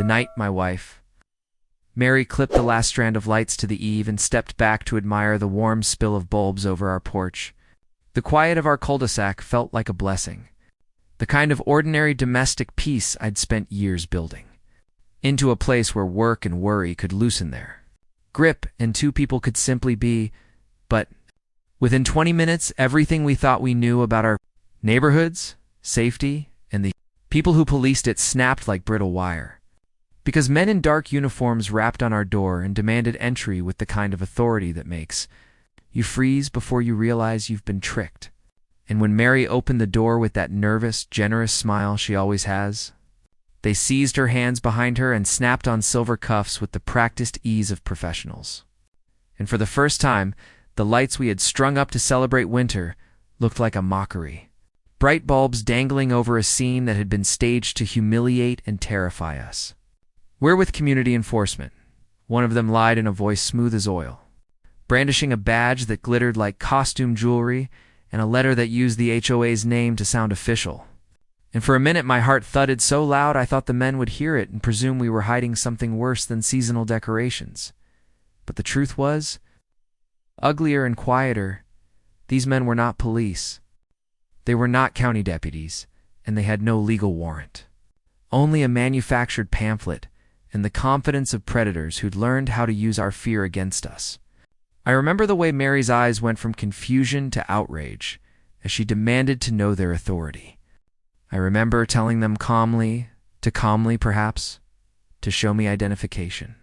The night, my wife. Mary clipped the last strand of lights to the eave and stepped back to admire the warm spill of bulbs over our porch. The quiet of our cul-de-sac felt like a blessing, the kind of ordinary domestic peace I'd spent years building, into a place where work and worry could loosen their grip and two people could simply be. But within 20 minutes, everything we thought we knew about our neighborhoods, safety, and the people who policed it snapped like brittle wire. Because men in dark uniforms rapped on our door and demanded entry with the kind of authority that makes you freeze before you realize you've been tricked. And when Mary opened the door with that nervous, generous smile she always has, they seized her hands behind her and snapped on silver cuffs with the practiced ease of professionals. And for the first time, the lights we had strung up to celebrate winter looked like a mockery. Bright bulbs dangling over a scene that had been staged to humiliate and terrify us. "We're with community enforcement," one of them lied in a voice smooth as oil, brandishing a badge that glittered like costume jewelry and a letter that used the HOA's name to sound official. And for a minute my heart thudded so loud I thought the men would hear it and presume we were hiding something worse than seasonal decorations. But the truth was, uglier and quieter, these men were not police. They were not county deputies, and they had no legal warrant. Only a manufactured pamphlet and the confidence of predators who'd learned how to use our fear against us. I remember the way Mary's eyes went from confusion to outrage as she demanded to know their authority. I remember telling them calmly, perhaps, to show me identification,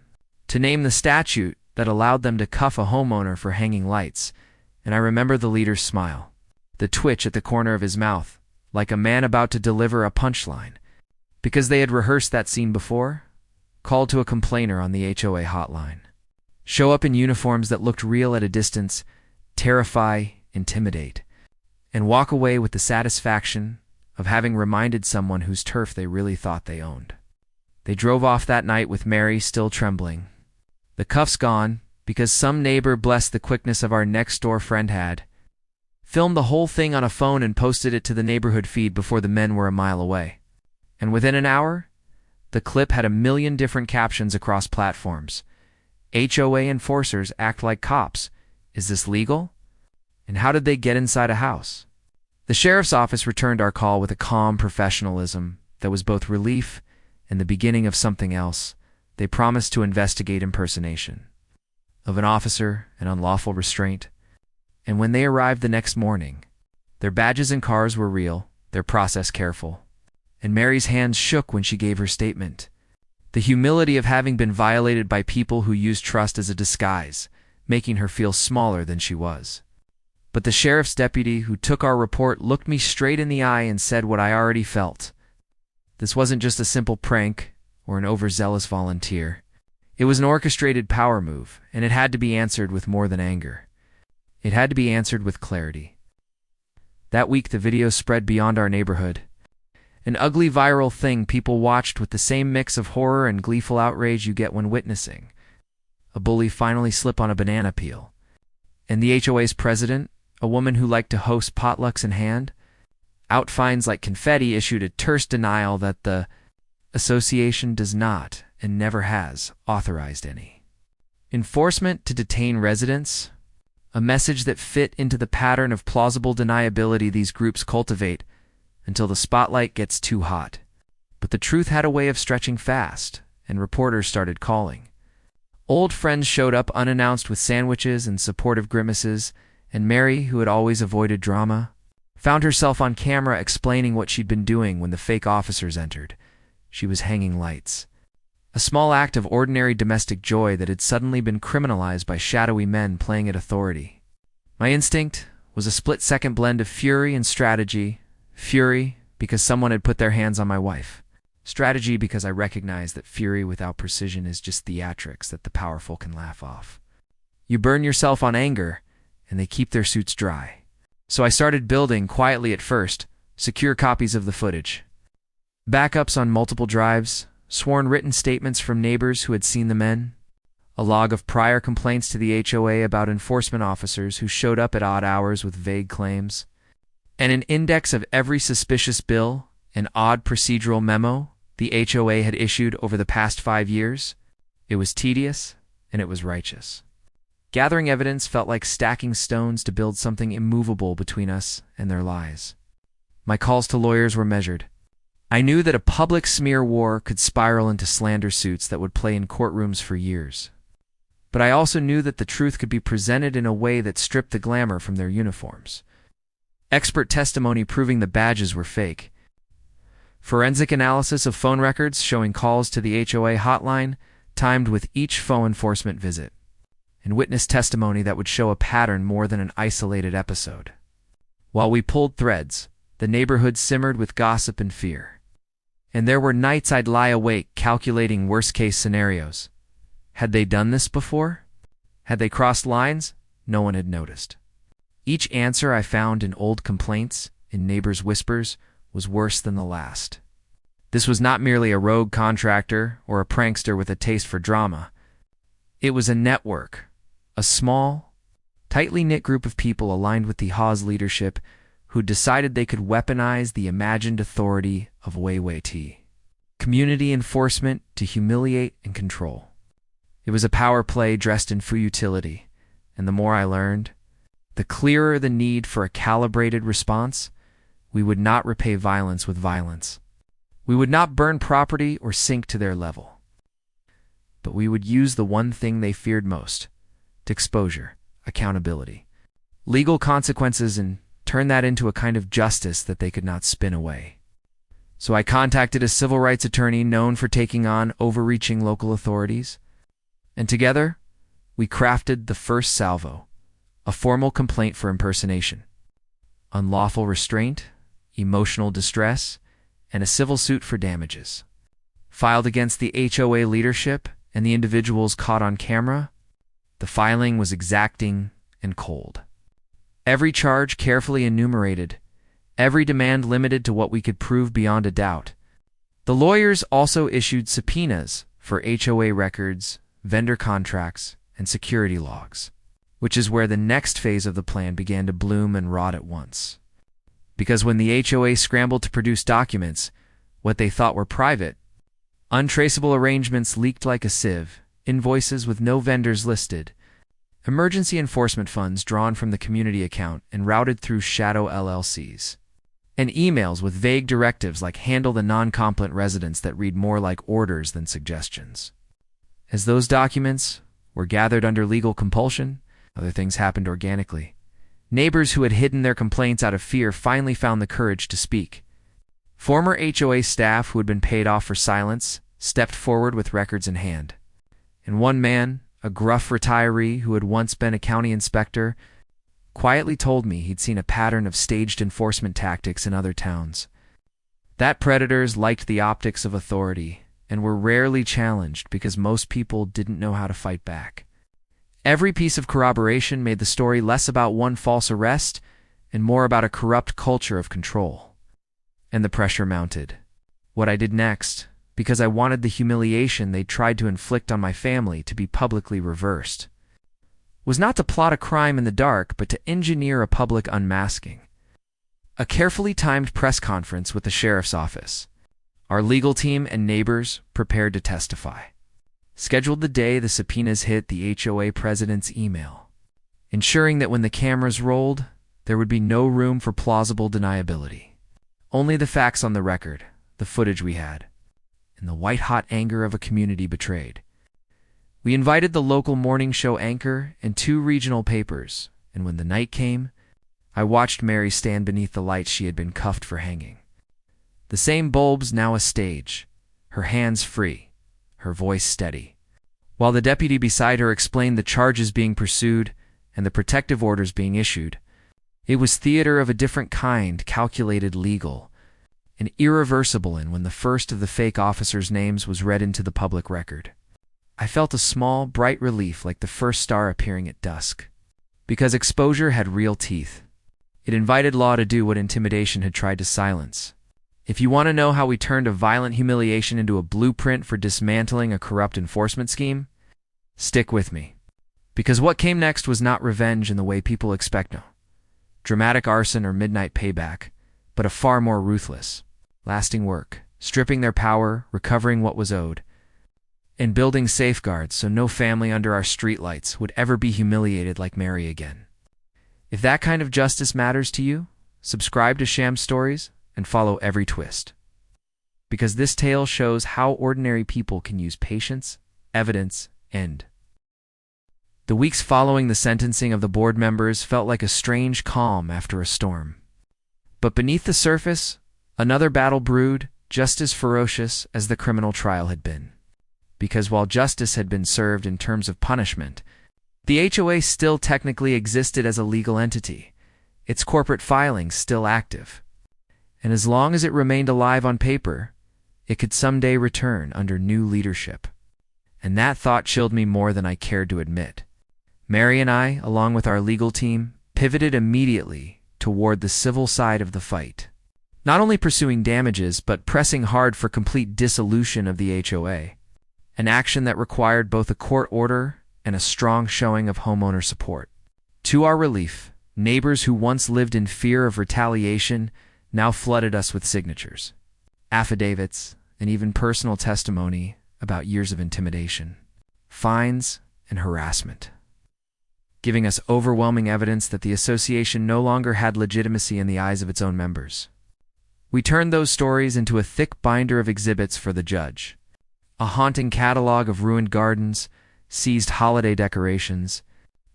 to name the statute that allowed them to cuff a homeowner for hanging lights, and I remember the leader's smile, the twitch at the corner of his mouth, like a man about to deliver a punchline, because they had rehearsed that scene before, called to a complainer on the HOA hotline. Show up in uniforms that looked real at a distance, terrify, intimidate, and walk away with the satisfaction of having reminded someone whose turf they really thought they owned. They drove off that night with Mary still trembling, the cuffs gone because some neighbor, blessed the quickness of our next-door friend, had filmed the whole thing on a phone and posted it to the neighborhood feed before the men were a mile away. And within an hour, the clip had 1,000,000 different captions across platforms. HOA enforcers act like cops. Is this legal? And how did they get inside a house? The sheriff's office returned our call with a calm professionalism that was both relief and the beginning of something else. They promised to investigate impersonation of an officer and unlawful restraint. And when they arrived the next morning, their badges and cars were real, their process careful. And Mary's hands shook when she gave her statement. The humility of having been violated by people who used trust as a disguise, making her feel smaller than she was. But the sheriff's deputy who took our report looked me straight in the eye and said what I already felt. This wasn't just a simple prank or an overzealous volunteer. It was an orchestrated power move, and it had to be answered with more than anger. It had to be answered with clarity. That week the video spread beyond our neighborhood. An ugly viral thing people watched with the same mix of horror and gleeful outrage you get when witnessing a bully finally slip on a banana peel. And the HOA's president, a woman who liked to host potlucks in hand, out fines like confetti, issued a terse denial that the association does not and never has authorized any enforcement to detain residents, a message that fit into the pattern of plausible deniability these groups cultivate until the spotlight gets too hot. But the truth had a way of stretching fast, and reporters started calling. Old friends showed up unannounced with sandwiches and supportive grimaces, and Mary, who had always avoided drama, found herself on camera explaining what she'd been doing when the fake officers entered. She was hanging lights. A small act of ordinary domestic joy that had suddenly been criminalized by shadowy men playing at authority. My instinct was a split-second blend of fury and strategy. Fury, because someone had put their hands on my wife. Strategy, because I recognized that fury without precision is just theatrics that the powerful can laugh off. You burn yourself on anger, and they keep their suits dry. So I started building, quietly at first, secure copies of the footage. Backups on multiple drives, sworn written statements from neighbors who had seen the men, a log of prior complaints to the HOA about enforcement officers who showed up at odd hours with vague claims, and an index of every suspicious bill, an odd procedural memo the HOA had issued over the past 5 years. It was tedious, and it was righteous. Gathering evidence felt like stacking stones to build something immovable between us and their lies. My calls to lawyers were measured. I knew that a public smear war could spiral into slander suits that would play in courtrooms for years. But I also knew that the truth could be presented in a way that stripped the glamour from their uniforms. Expert testimony proving the badges were fake. Forensic analysis of phone records showing calls to the HOA hotline timed with each phone enforcement visit. And witness testimony that would show a pattern more than an isolated episode. While we pulled threads, the neighborhood simmered with gossip and fear. And there were nights I'd lie awake calculating worst-case scenarios. Had they done this before? Had they crossed lines? No one had noticed. Each answer I found in old complaints, in neighbors' whispers, was worse than the last. This was not merely a rogue contractor or a prankster with a taste for drama. It was a network, a small, tightly knit group of people aligned with the HOA's leadership who decided they could weaponize the imagined authority of T. Community enforcement to humiliate and control. It was a power play dressed in futility, and the more I learned, the clearer the need for a calibrated response. We would not repay violence with violence. We would not burn property or sink to their level. But we would use the one thing they feared most, exposure, accountability, legal consequences, and turn that into a kind of justice that they could not spin away. So I contacted a civil rights attorney known for taking on overreaching local authorities, and together we crafted the first salvo, a formal complaint for impersonation, unlawful restraint, emotional distress, and a civil suit for damages. Filed against the HOA leadership and the individuals caught on camera, the filing was exacting and cold. Every charge carefully enumerated, every demand limited to what we could prove beyond a doubt. The lawyers also issued subpoenas for HOA records, vendor contracts, and security logs, which is where the next phase of the plan began to bloom and rot at once. Because when the HOA scrambled to produce documents, what they thought were private, untraceable arrangements leaked like a sieve, invoices with no vendors listed, emergency enforcement funds drawn from the community account and routed through shadow LLCs, and emails with vague directives like handle the non-compliant residents that read more like orders than suggestions. As those documents were gathered under legal compulsion, other things happened organically. Neighbors who had hidden their complaints out of fear finally found the courage to speak. Former HOA staff who had been paid off for silence stepped forward with records in hand. And one man, a gruff retiree who had once been a county inspector, quietly told me he'd seen a pattern of staged enforcement tactics in other towns. That predators liked the optics of authority and were rarely challenged because most people didn't know how to fight back. Every piece of corroboration made the story less about one false arrest and more about a corrupt culture of control. And the pressure mounted. What I did next, because I wanted the humiliation they'd tried to inflict on my family to be publicly reversed, was not to plot a crime in the dark, but to engineer a public unmasking. A carefully timed press conference with the sheriff's office. Our legal team and neighbors prepared to testify. Scheduled the day the subpoenas hit the HOA president's email, ensuring that when the cameras rolled, there would be no room for plausible deniability. Only the facts on the record, the footage we had, and the white-hot anger of a community betrayed. We invited the local morning show anchor and 2 regional papers, and when the night came, I watched Mary stand beneath the lights she had been cuffed for hanging. The same bulbs now a stage, her hands free, her voice steady, while the deputy beside her explained the charges being pursued and the protective orders being issued. It was theater of a different kind, calculated, legal, and irreversible. And when the first of the fake officers' names was read into the public record, I felt a small, bright relief like the first star appearing at dusk. Because exposure had real teeth. It invited law to do what intimidation had tried to silence. If you want to know how we turned a violent humiliation into a blueprint for dismantling a corrupt enforcement scheme, stick with me. Because what came next was not revenge in the way people expect, no dramatic arson or midnight payback, but a far more ruthless, lasting work. stripping their power, recovering what was owed, and building safeguards so no family under our streetlights would ever be humiliated like Mary again. If that kind of justice matters to you, subscribe to Sham Stories and follow every twist. Because this tale shows how ordinary people can use patience, evidence, and... The weeks following the sentencing of the board members felt like a strange calm after a storm. But beneath the surface, another battle brewed, just as ferocious as the criminal trial had been. Because while justice had been served in terms of punishment, the HOA still technically existed as a legal entity, its corporate filings still active. And as long as it remained alive on paper, it could someday return under new leadership. And that thought chilled me more than I cared to admit. Mary and I, along with our legal team, pivoted immediately toward the civil side of the fight. Not only pursuing damages, but pressing hard for complete dissolution of the HOA, an action that required both a court order and a strong showing of homeowner support. To our relief, neighbors who once lived in fear of retaliation now flooded us with signatures, affidavits, and even personal testimony about years of intimidation, fines, and harassment, giving us overwhelming evidence that the association no longer had legitimacy in the eyes of its own members. We turned those stories into a thick binder of exhibits for the judge, a haunting catalog of ruined gardens, seized holiday decorations,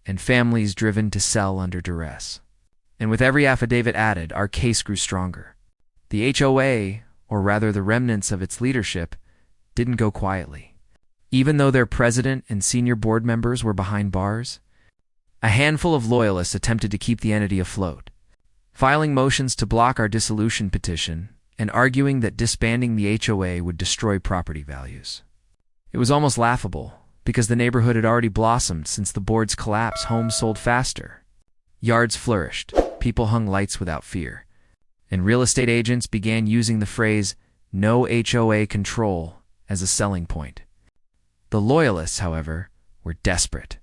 and families driven to sell under duress. And with every affidavit added, our case grew stronger. The HOA, or rather the remnants of its leadership, didn't go quietly. Even though their president and senior board members were behind bars, a handful of loyalists attempted to keep the entity afloat, filing motions to block our dissolution petition and arguing that disbanding the HOA would destroy property values. It was almost laughable, because the neighborhood had already blossomed since the board's collapse. Homes sold faster, yards flourished, people hung lights without fear, and real estate agents began using the phrase "no HOA control" as a selling point. The loyalists, however, were desperate.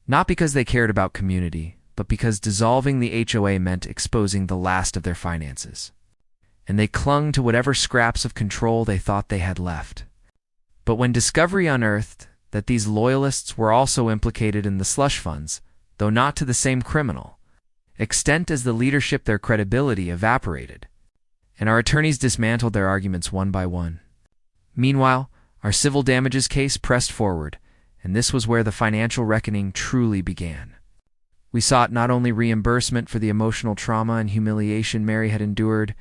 Not because they cared about community, but because dissolving the HOA meant exposing the last of their finances. And they clung to whatever scraps of control they thought they had left. But when discovery unearthed that these loyalists were also implicated in the slush funds, though not to the same criminal extent as the leadership, their credibility evaporated, and our attorneys dismantled their arguments one by one. Meanwhile, our civil damages case pressed forward, and this was where the financial reckoning truly began. We sought not only reimbursement for the emotional trauma and humiliation Mary had endured,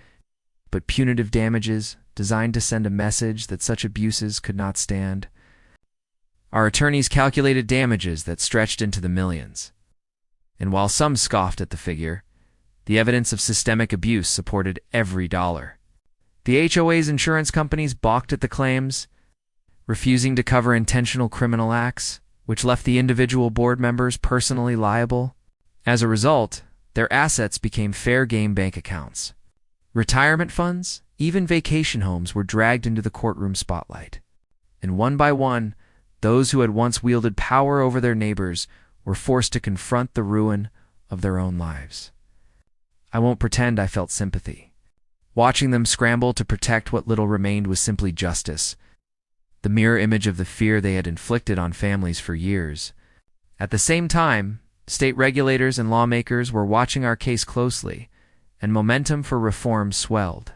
but punitive damages designed to send a message that such abuses could not stand. Our attorneys calculated damages that stretched into the millions. And while some scoffed at the figure, the evidence of systemic abuse supported every dollar. The HOA's insurance companies balked at the claims, refusing to cover intentional criminal acts, which left the individual board members personally liable. As a result, their assets became fair game bank accounts. Retirement funds, even vacation homes, were dragged into the courtroom spotlight. And one by one, those who had once wielded power over their neighbors were forced to confront the ruin of their own lives. I won't pretend I felt sympathy. Watching them scramble to protect what little remained was simply justice, the mirror image of the fear they had inflicted on families for years. At the same time, state regulators and lawmakers were watching our case closely, and momentum for reform swelled.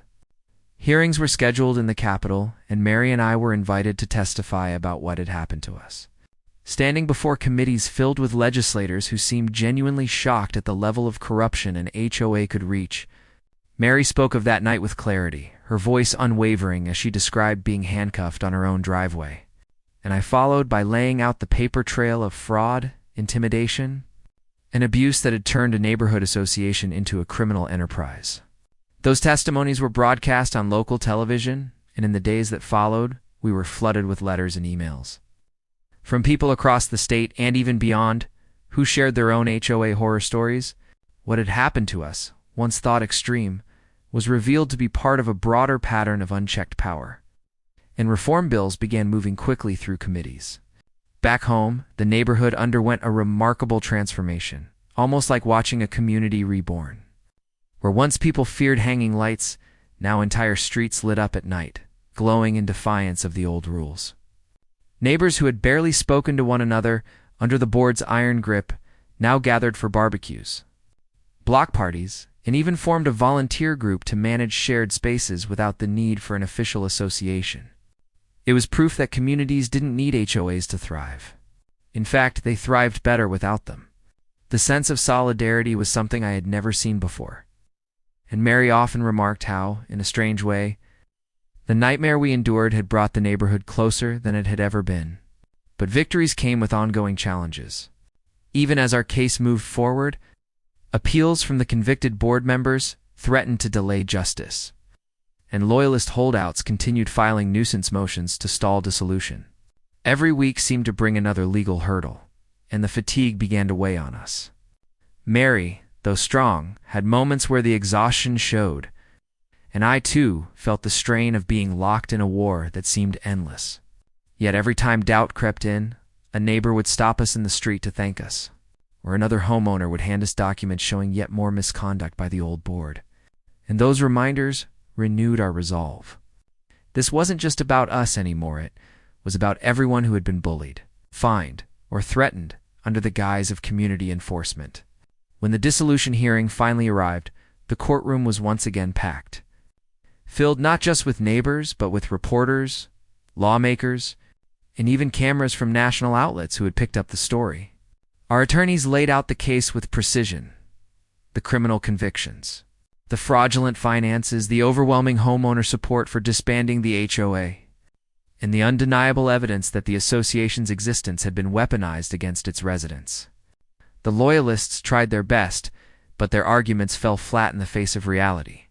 Hearings were scheduled in the Capitol, and Mary and I were invited to testify about what had happened to us. Standing before committees filled with legislators who seemed genuinely shocked at the level of corruption an HOA could reach, Mary spoke of that night with clarity, her voice unwavering as she described being handcuffed on her own driveway. And I followed by laying out the paper trail of fraud, intimidation, and abuse that had turned a neighborhood association into a criminal enterprise. Those testimonies were broadcast on local television, and in the days that followed, we were flooded with letters and emails. From people across the state and even beyond, who shared their own HOA horror stories, what had happened to us, once thought extreme, was revealed to be part of a broader pattern of unchecked power. And reform bills began moving quickly through committees. Back home, the neighborhood underwent a remarkable transformation, almost like watching a community reborn. Where once people feared hanging lights, now entire streets lit up at night, glowing in defiance of the old rules. Neighbors who had barely spoken to one another under the board's iron grip now gathered for barbecues, block parties, and even formed a volunteer group to manage shared spaces without the need for an official association. It was proof that communities didn't need HOAs to thrive. In fact, they thrived better without them. The sense of solidarity was something I had never seen before. And Mary often remarked how, in a strange way, the nightmare we endured had brought the neighborhood closer than it had ever been. But victories came with ongoing challenges. Even as our case moved forward, appeals from the convicted board members threatened to delay justice, and loyalist holdouts continued filing nuisance motions to stall dissolution. Every week seemed to bring another legal hurdle, and the fatigue began to weigh on us. Mary, though strong, had moments where the exhaustion showed, and I too felt the strain of being locked in a war that seemed endless. Yet every time doubt crept in, a neighbor would stop us in the street to thank us, or another homeowner would hand us documents showing yet more misconduct by the old board. And those reminders renewed our resolve. This wasn't just about us anymore, it was about everyone who had been bullied, fined, or threatened under the guise of community enforcement. When the dissolution hearing finally arrived, the courtroom was once again packed, filled not just with neighbors, but with reporters, lawmakers, and even cameras from national outlets who had picked up the story. Our attorneys laid out the case with precision: the criminal convictions, the fraudulent finances, the overwhelming homeowner support for disbanding the HOA, and the undeniable evidence that the association's existence had been weaponized against its residents. The loyalists tried their best, but their arguments fell flat in the face of reality.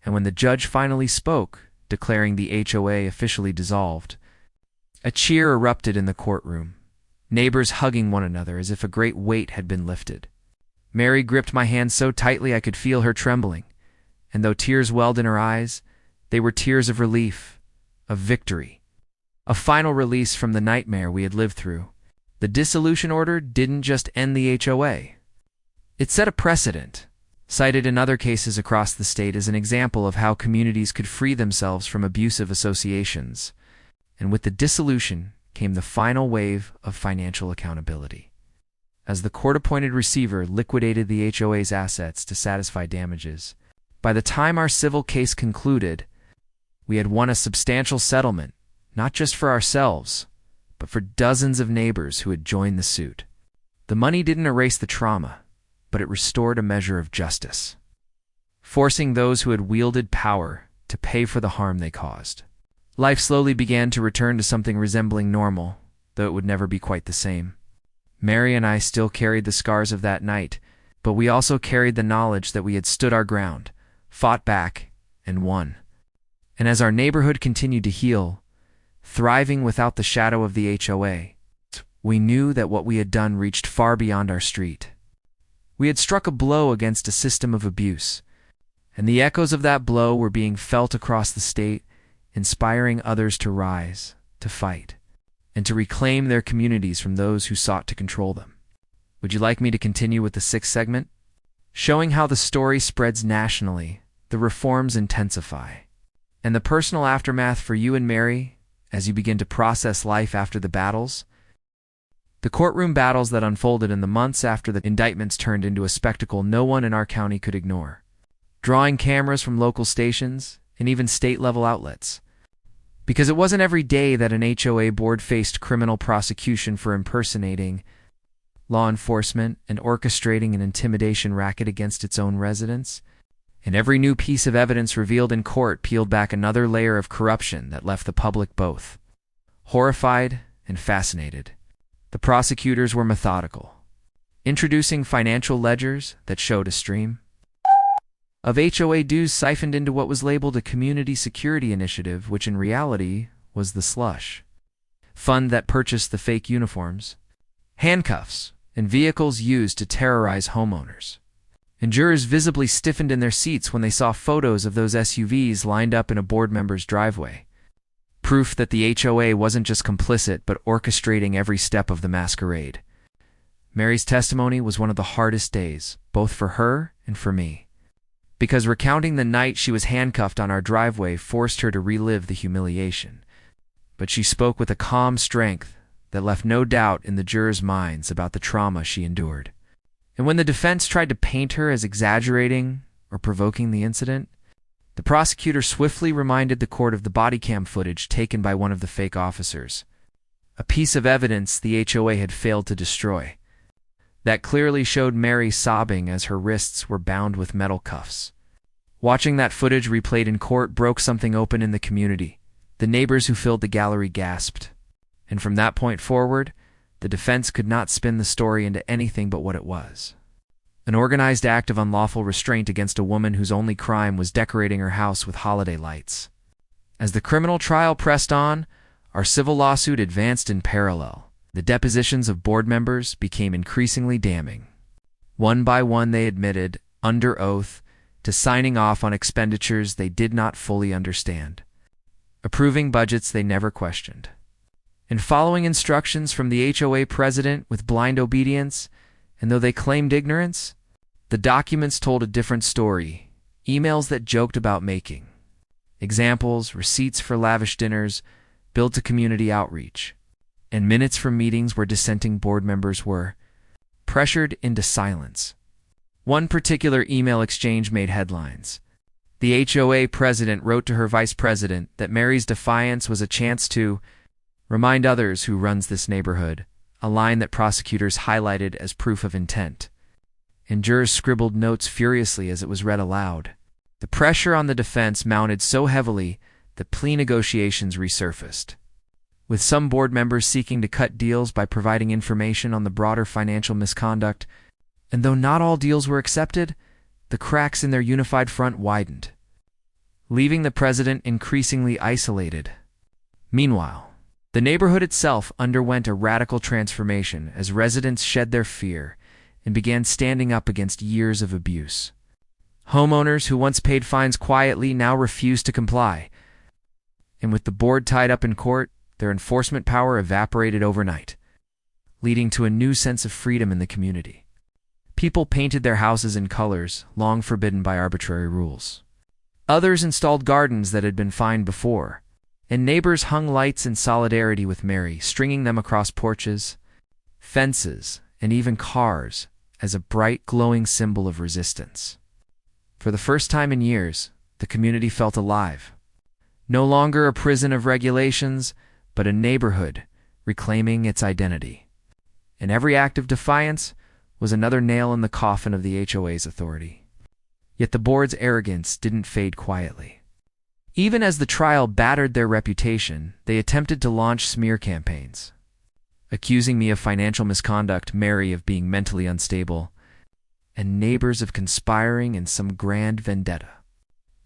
And when the judge finally spoke, declaring the HOA officially dissolved, a cheer erupted in the courtroom, neighbors hugging one another as if a great weight had been lifted. Mary gripped my hand so tightly I could feel her trembling, and though tears welled in her eyes, they were tears of relief, of victory, a final release from the nightmare we had lived through. The dissolution order didn't just end the HOA. It set a precedent, cited in other cases across the state as an example of how communities could free themselves from abusive associations. And with the dissolution came the final wave of financial accountability. As the court-appointed receiver liquidated the HOA's assets to satisfy damages, by the time our civil case concluded, we had won a substantial settlement, not just for ourselves, but for dozens of neighbors who had joined the suit. The money didn't erase the trauma, but it restored a measure of justice, forcing those who had wielded power to pay for the harm they caused. Life slowly began to return to something resembling normal, though it would never be quite the same. Mary and I still carried the scars of that night, but we also carried the knowledge that we had stood our ground, fought back, and won. And as our neighborhood continued to heal, thriving without the shadow of the HOA, we knew that what we had done reached far beyond our street. We had struck a blow against a system of abuse, and the echoes of that blow were being felt across the state, inspiring others to rise, to fight, and to reclaim their communities from those who sought to control them. Would you like me to continue with the sixth segment? Showing how the story spreads nationally, the reforms intensify, and the personal aftermath for you and Mary as you begin to process life after the battles. The courtroom battles that unfolded in the months after the indictments turned into a spectacle no one in our county could ignore, drawing cameras from local stations and even state-level outlets. Because it wasn't every day that an HOA board faced criminal prosecution for impersonating law enforcement and orchestrating an intimidation racket against its own residents, and every new piece of evidence revealed in court peeled back another layer of corruption that left the public both horrified and fascinated. The prosecutors were methodical, introducing financial ledgers that showed a stream of HOA dues siphoned into what was labeled a community security initiative, which in reality was the slush fund that purchased the fake uniforms, handcuffs, and vehicles used to terrorize homeowners. And jurors visibly stiffened in their seats when they saw photos of those SUVs lined up in a board member's driveway. Proof that the HOA wasn't just complicit, but orchestrating every step of the masquerade. Mary's testimony was one of the hardest days, both for her and for me, because recounting the night she was handcuffed on our driveway forced her to relive the humiliation. But she spoke with a calm strength that left no doubt in the jurors' minds about the trauma she endured. And when the defense tried to paint her as exaggerating or provoking the incident, the prosecutor swiftly reminded the court of the body cam footage taken by one of the fake officers, a piece of evidence the HOA had failed to destroy, that clearly showed Mary sobbing as her wrists were bound with metal cuffs. Watching that footage replayed in court broke something open in the community. The neighbors who filled the gallery gasped. And from that point forward, the defense could not spin the story into anything but what it was: an organized act of unlawful restraint against a woman whose only crime was decorating her house with holiday lights. As the criminal trial pressed on, our civil lawsuit advanced in parallel. The depositions of board members became increasingly damning. One by one they admitted, under oath, to signing off on expenditures they did not fully understand, approving budgets they never questioned, and following instructions from the HOA president with blind obedience. And though they claimed ignorance, the documents told a different story. Emails that joked about making examples, receipts for lavish dinners, billed to community outreach, and minutes from meetings where dissenting board members were pressured into silence. One particular email exchange made headlines. The HOA president wrote to her vice president that Mary's defiance was a chance to remind others who runs this neighborhood, a line that prosecutors highlighted as proof of intent. And jurors scribbled notes furiously as it was read aloud. The pressure on the defense mounted so heavily that plea negotiations resurfaced, with some board members seeking to cut deals by providing information on the broader financial misconduct. And though not all deals were accepted, the cracks in their unified front widened, leaving the president increasingly isolated. Meanwhile, the neighborhood itself underwent a radical transformation as residents shed their fear and began standing up against years of abuse. Homeowners who once paid fines quietly now refused to comply, and with the board tied up in court, their enforcement power evaporated overnight, leading to a new sense of freedom in the community. People painted their houses in colors long forbidden by arbitrary rules. Others installed gardens that had been fined before, and neighbors hung lights in solidarity with Mary, stringing them across porches, fences, and even cars as a bright, glowing symbol of resistance. For the first time in years, the community felt alive. No longer a prison of regulations, but a neighborhood reclaiming its identity. And every act of defiance was another nail in the coffin of the HOA's authority. Yet the board's arrogance didn't fade quietly. Even as the trial battered their reputation, they attempted to launch smear campaigns, accusing me of financial misconduct, Mary of being mentally unstable, and neighbors of conspiring in some grand vendetta.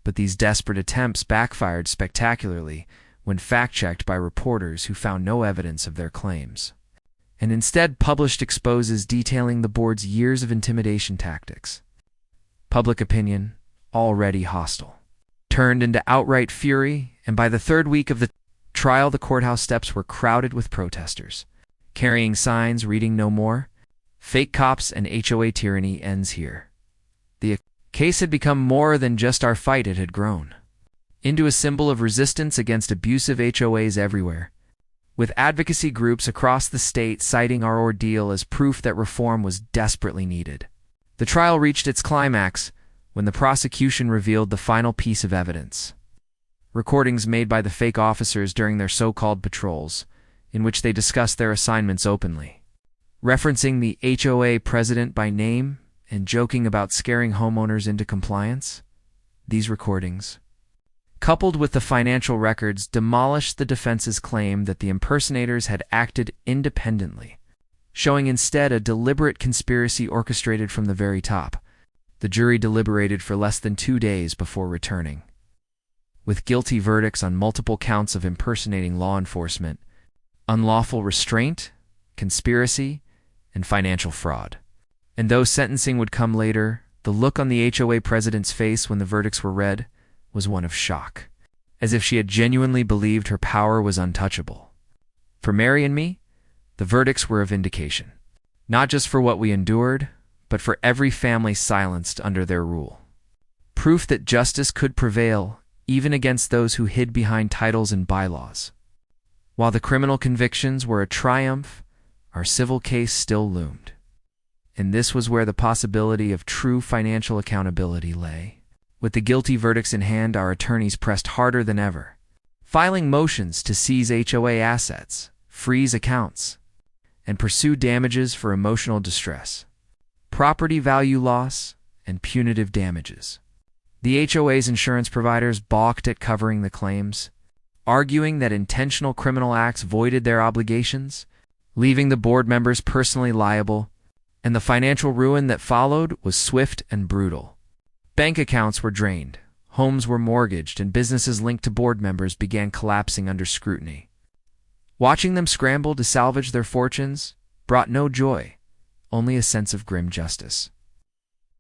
But these desperate attempts backfired spectacularly when fact-checked by reporters who found no evidence of their claims, and instead published exposes detailing the board's years of intimidation tactics. Public opinion, already hostile, turned into outright fury, and by the third week of the trial, the courthouse steps were crowded with protesters, carrying signs reading "No more. Fake cops and HOA tyranny ends here." The case had become more than just our fight. It had grown into a symbol of resistance against abusive HOAs everywhere, with advocacy groups across the state citing our ordeal as proof that reform was desperately needed. The trial reached its climax when the prosecution revealed the final piece of evidence: recordings made by the fake officers during their so-called patrols, in which they discussed their assignments openly, referencing the HOA president by name and joking about scaring homeowners into compliance. These recordings, coupled with the financial records, demolished the defense's claim that the impersonators had acted independently, showing instead a deliberate conspiracy orchestrated from the very top. The jury deliberated for less than 2 days before returning, with guilty verdicts on multiple counts of impersonating law enforcement, unlawful restraint, conspiracy, and financial fraud. And though sentencing would come later, the look on the HOA president's face when the verdicts were read was one of shock, as if she had genuinely believed her power was untouchable. For Mary and me, the verdicts were a vindication, not just for what we endured, but for every family silenced under their rule. proof that justice could prevail even against those who hid behind titles and bylaws. While the criminal convictions were a triumph, our civil case still loomed. And this was where the possibility of true financial accountability lay. With the guilty verdicts in hand, our attorneys pressed harder than ever, filing motions to seize HOA assets, freeze accounts, and pursue damages for emotional distress, property value loss, and punitive damages. The HOA's insurance providers balked at covering the claims, arguing that intentional criminal acts voided their obligations, leaving the board members personally liable, and the financial ruin that followed was swift and brutal. Bank accounts were drained, homes were mortgaged, and businesses linked to board members began collapsing under scrutiny. Watching them scramble to salvage their fortunes brought no joy, only a sense of grim justice.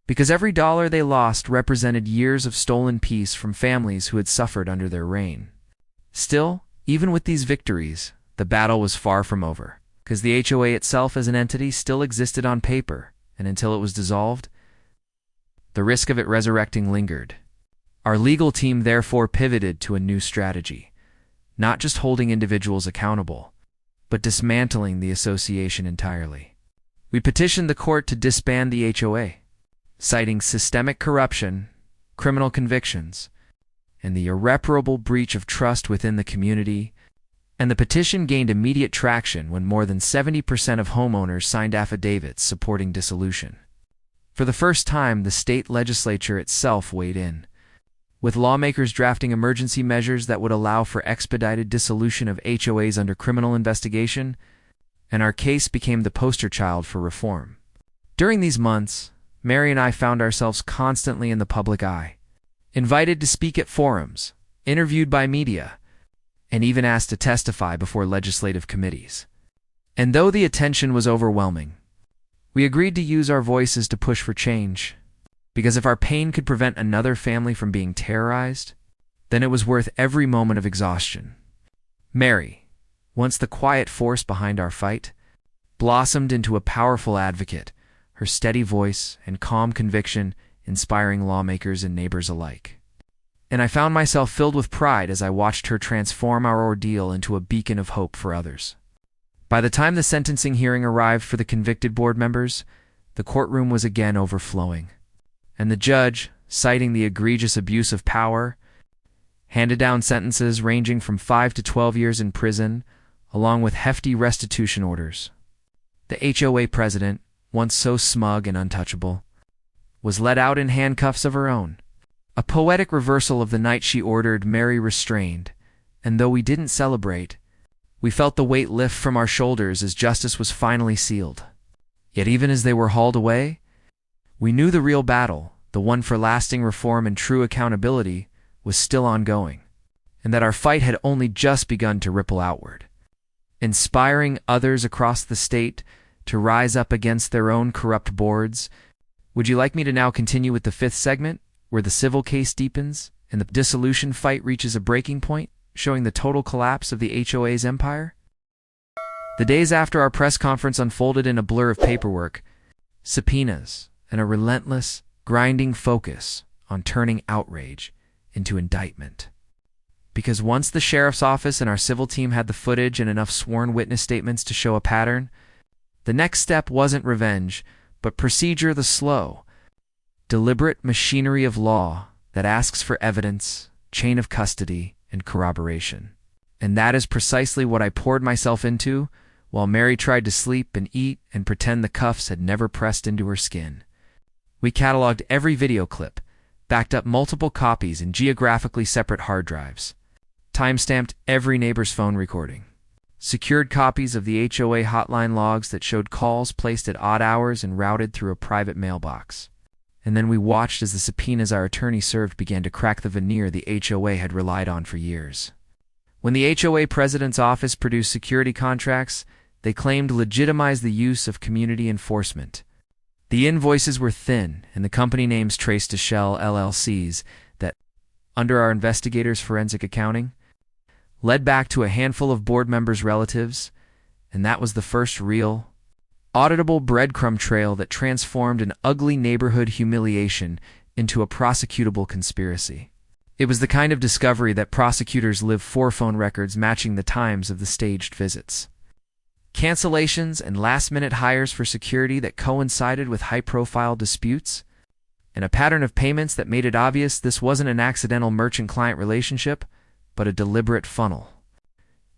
Because every dollar they lost represented years of stolen peace from families who had suffered under their reign. Still, even with these victories, the battle was far from over, because the HOA itself as an entity still existed on paper, and until it was dissolved, the risk of it resurrecting lingered. Our legal team therefore pivoted to a new strategy, not just holding individuals accountable, but dismantling the association entirely. We petitioned the court to disband the HOA, citing systemic corruption, criminal convictions, and the irreparable breach of trust within the community, and the petition gained immediate traction when more than 70% of homeowners signed affidavits supporting dissolution. For the first time, the state legislature itself weighed in, with lawmakers drafting emergency measures that would allow for expedited dissolution of HOAs under criminal investigation, and our case became the poster child for reform. During these months, Mary and I found ourselves constantly in the public eye, invited to speak at forums, interviewed by media, and even asked to testify before legislative committees. And though the attention was overwhelming, we agreed to use our voices to push for change, because if our pain could prevent another family from being terrorized, then it was worth every moment of exhaustion. Mary, once the quiet force behind our fight, blossomed into a powerful advocate, her steady voice and calm conviction inspiring lawmakers and neighbors alike. And I found myself filled with pride as I watched her transform our ordeal into a beacon of hope for others. By the time the sentencing hearing arrived for the convicted board members, the courtroom was again overflowing, and the judge, citing the egregious abuse of power, handed down sentences ranging from 5 to 12 years in prison, along with hefty restitution orders. The HOA president, once so smug and untouchable, was let out in handcuffs of her own, a poetic reversal of the night she ordered Mary restrained, and though we didn't celebrate, we felt the weight lift from our shoulders as justice was finally sealed. Yet even as they were hauled away, we knew the real battle, the one for lasting reform and true accountability, was still ongoing, and that our fight had only just begun to ripple outward, inspiring others across the state to rise up against their own corrupt boards. Would you like me to now continue with the fifth segment, where the civil case deepens and the dissolution fight reaches a breaking point, showing the total collapse of the HOA's empire? The days after our press conference unfolded in a blur of paperwork, subpoenas, and a relentless, grinding focus on turning outrage into indictment. Because once the sheriff's office and our civil team had the footage and enough sworn witness statements to show a pattern, the next step wasn't revenge, but procedure, the slow, deliberate machinery of law that asks for evidence, chain of custody, and corroboration. And that is precisely what I poured myself into, while Mary tried to sleep and eat and pretend the cuffs had never pressed into her skin. We cataloged every video clip, backed up multiple copies in geographically separate hard drives, timestamped every neighbor's phone recording, secured copies of the HOA hotline logs that showed calls placed at odd hours and routed through a private mailbox. And then we watched as the subpoenas our attorney served began to crack the veneer the HOA had relied on for years. When the HOA president's office produced security contracts, they claimed legitimized the use of community enforcement. The invoices were thin, and the company names traced to shell LLCs that, under our investigators' forensic accounting, led back to a handful of board members' relatives, and that was the first real, auditable breadcrumb trail that transformed an ugly neighborhood humiliation into a prosecutable conspiracy. It was the kind of discovery that prosecutors live for phone records matching the times of the staged visits. Cancellations and last-minute hires for security that coincided with high-profile disputes, and a pattern of payments that made it obvious this wasn't an accidental merchant-client relationship, but a deliberate funnel.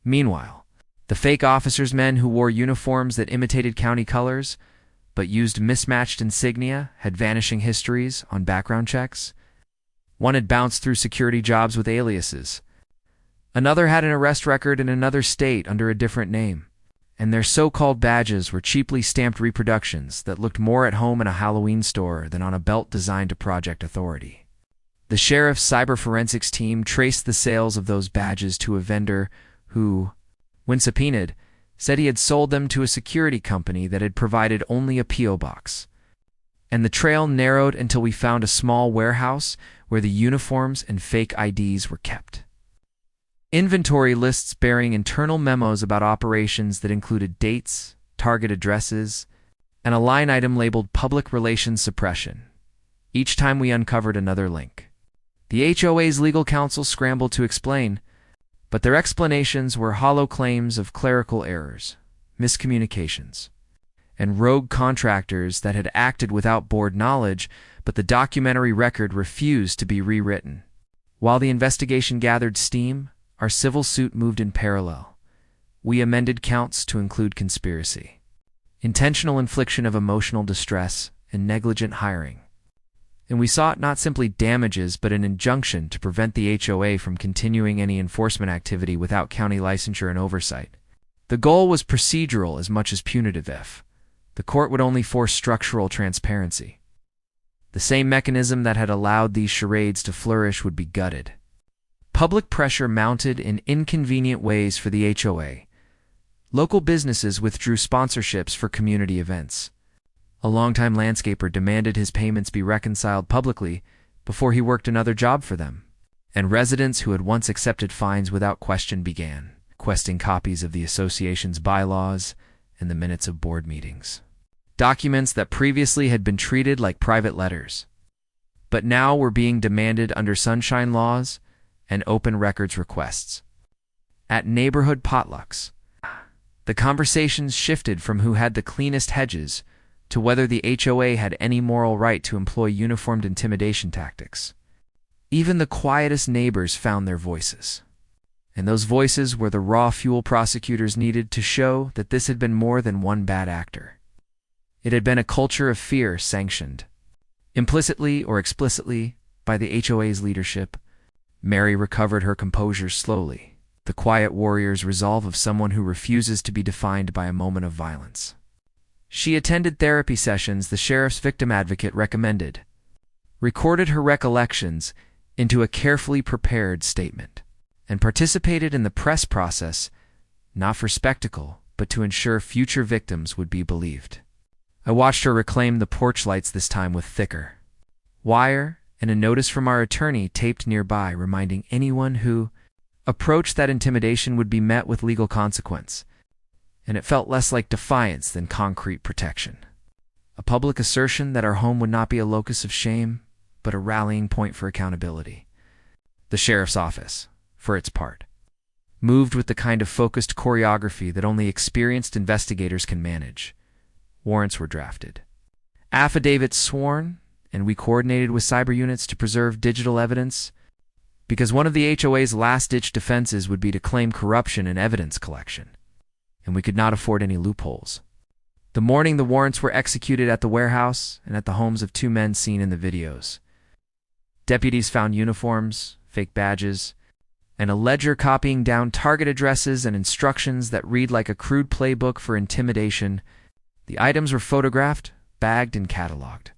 Meanwhile, the fake officers' men who wore uniforms that imitated county colors, but used mismatched insignia, had vanishing histories on background checks. One had bounced through security jobs with aliases. Another had an arrest record in another state under a different name. And their so-called badges were cheaply stamped reproductions that looked more at home in a Halloween store than on a belt designed to project authority. The sheriff's cyber forensics team traced the sales of those badges to a vendor who, when subpoenaed, said he had sold them to a security company that had provided only a P.O. box. And the trail narrowed until we found a small warehouse where the uniforms and fake IDs were kept. Inventory lists bearing internal memos about operations that included dates, target addresses, and a line item labeled Public Relations Suppression, each time we uncovered another link. The HOA's legal counsel scrambled to explain, but their explanations were hollow claims of clerical errors, miscommunications, and rogue contractors that had acted without board knowledge, but the documentary record refused to be rewritten. While the investigation gathered steam, our civil suit moved in parallel. We amended counts to include conspiracy, intentional infliction of emotional distress, and negligent hiring. And we sought not simply damages but an injunction to prevent the HOA from continuing any enforcement activity without county licensure and oversight. The goal was procedural as much as punitive if the court would only force structural transparency. The same mechanism that had allowed these charades to flourish would be gutted. Public pressure mounted in inconvenient ways for the HOA. Local businesses withdrew sponsorships for community events. A longtime landscaper demanded his payments be reconciled publicly before he worked another job for them. And residents who had once accepted fines without question began requesting copies of the association's bylaws and the minutes of board meetings. Documents that previously had been treated like private letters, but now were being demanded under sunshine laws and open records requests. At neighborhood potlucks, the conversations shifted from who had the cleanest hedges to whether the HOA had any moral right to employ uniformed intimidation tactics. Even the quietest neighbors found their voices. And those voices were the raw fuel prosecutors needed to show that this had been more than one bad actor. It had been a culture of fear sanctioned, implicitly or explicitly, by the HOA's leadership. Mary recovered her composure slowly, the quiet warrior's resolve of someone who refuses to be defined by a moment of violence. She attended therapy sessions the sheriff's victim advocate recommended, recorded her recollections into a carefully prepared statement, and participated in the press process, not for spectacle, but to ensure future victims would be believed. I watched her reclaim the porch lights this time with thicker wire and a notice from our attorney taped nearby reminding anyone who approached that intimidation would be met with legal consequence, and it felt less like defiance than concrete protection. A public assertion that our home would not be a locus of shame, but a rallying point for accountability. The sheriff's office, for its part, moved with the kind of focused choreography that only experienced investigators can manage. Warrants were drafted, affidavits sworn, and we coordinated with cyber units to preserve digital evidence, because one of the HOA's last-ditch defenses would be to claim corruption in evidence collection, and we could not afford any loopholes. The morning the warrants were executed at the warehouse and at the homes of two men seen in the videos. Deputies found uniforms, fake badges, and a ledger copying down target addresses and instructions that read like a crude playbook for intimidation. The items were photographed, bagged, and cataloged.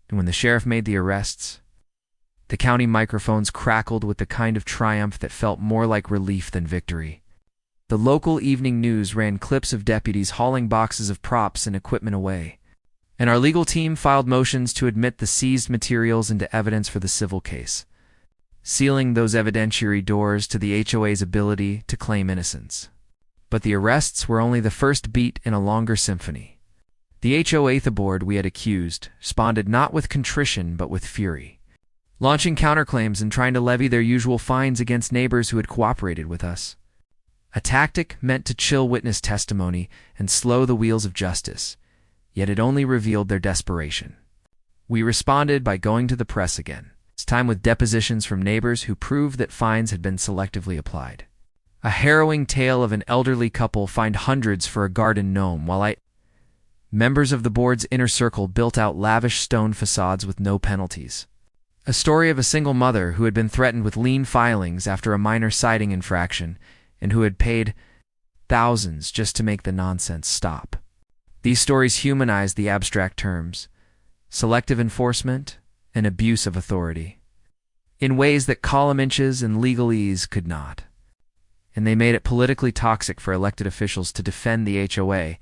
And when the sheriff made the arrests, the county microphones crackled with the kind of triumph that felt more like relief than victory. The local evening news ran clips of deputies hauling boxes of props and equipment away, and our legal team filed motions to admit the seized materials into evidence for the civil case, sealing those evidentiary doors to the HOA's ability to claim innocence. But the arrests were only the first beat in a longer symphony. The HOA board we had accused responded not with contrition but with fury, launching counterclaims and trying to levy their usual fines against neighbors who had cooperated with us. A tactic meant to chill witness testimony and slow the wheels of justice, yet it only revealed their desperation. We responded by going to the press again, this time with depositions from neighbors who proved that fines had been selectively applied. A harrowing tale of an elderly couple fined hundreds for a garden gnome, while members of the board's inner circle built out lavish stone facades with no penalties. A story of a single mother who had been threatened with lien filings after a minor siding infraction and who had paid thousands just to make the nonsense stop. These stories humanize the abstract terms, selective enforcement, and abuse of authority, in ways that column inches and legalese could not. And they made it politically toxic for elected officials to defend the HOA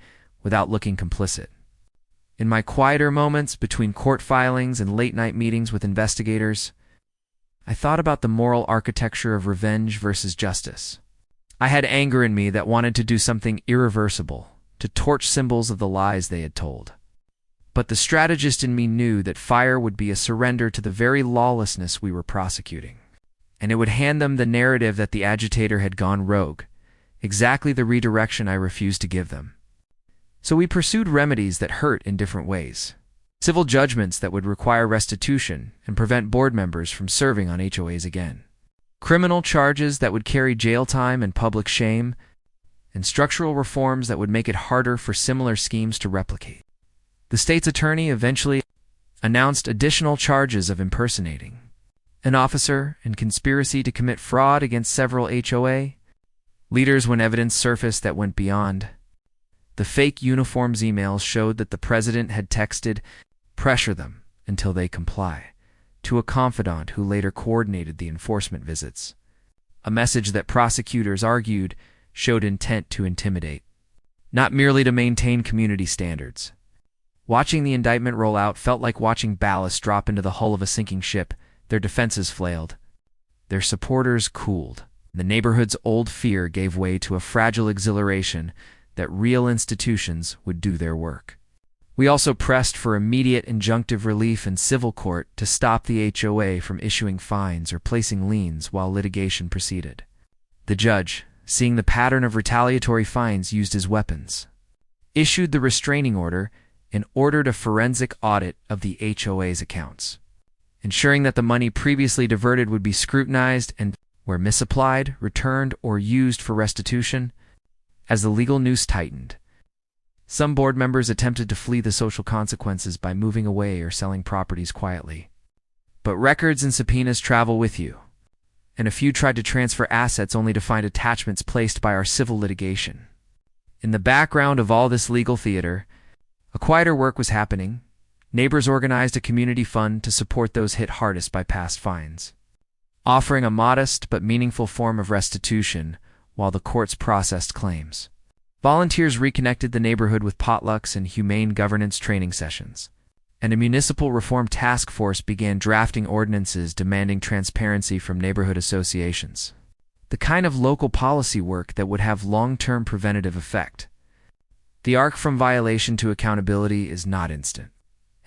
without looking complicit. In my quieter moments between court filings and late-night meetings with investigators, I thought about the moral architecture of revenge versus justice. I had anger in me that wanted to do something irreversible, to torch symbols of the lies they had told. But the strategist in me knew that fire would be a surrender to the very lawlessness we were prosecuting, and it would hand them the narrative that the agitator had gone rogue, exactly the redirection I refused to give them. So we pursued remedies that hurt in different ways. Civil judgments that would require restitution and prevent board members from serving on HOAs again. Criminal charges that would carry jail time and public shame, and structural reforms that would make it harder for similar schemes to replicate. The state's attorney eventually announced additional charges of impersonating an officer and conspiracy to commit fraud against several HOA leaders when evidence surfaced that went beyond. The fake uniforms emails showed that the president had texted, "Pressure them until they comply," to a confidant who later coordinated the enforcement visits, a message that prosecutors argued showed intent to intimidate, not merely to maintain community standards. Watching the indictment roll out felt like watching ballast drop into the hull of a sinking ship. Their defenses flailed, their supporters cooled. The neighborhood's old fear gave way to a fragile exhilaration that real institutions would do their work. We also pressed for immediate injunctive relief in civil court to stop the HOA from issuing fines or placing liens while litigation proceeded. The judge, seeing the pattern of retaliatory fines used as weapons, issued the restraining order and ordered a forensic audit of the HOA's accounts, ensuring that the money previously diverted would be scrutinized and, where misapplied, returned, or used for restitution. As the legal noose tightened, some board members attempted to flee the social consequences by moving away or selling properties quietly. But records and subpoenas travel with you, and a few tried to transfer assets only to find attachments placed by our civil litigation. In the background of all this legal theater, a quieter work was happening. Neighbors organized a community fund to support those hit hardest by past fines, offering a modest but meaningful form of restitution while the courts processed claims. Volunteers reconnected the neighborhood with potlucks and humane governance training sessions, and a municipal reform task force began drafting ordinances demanding transparency from neighborhood associations, the kind of local policy work that would have long-term preventative effect. The arc from violation to accountability is not instant,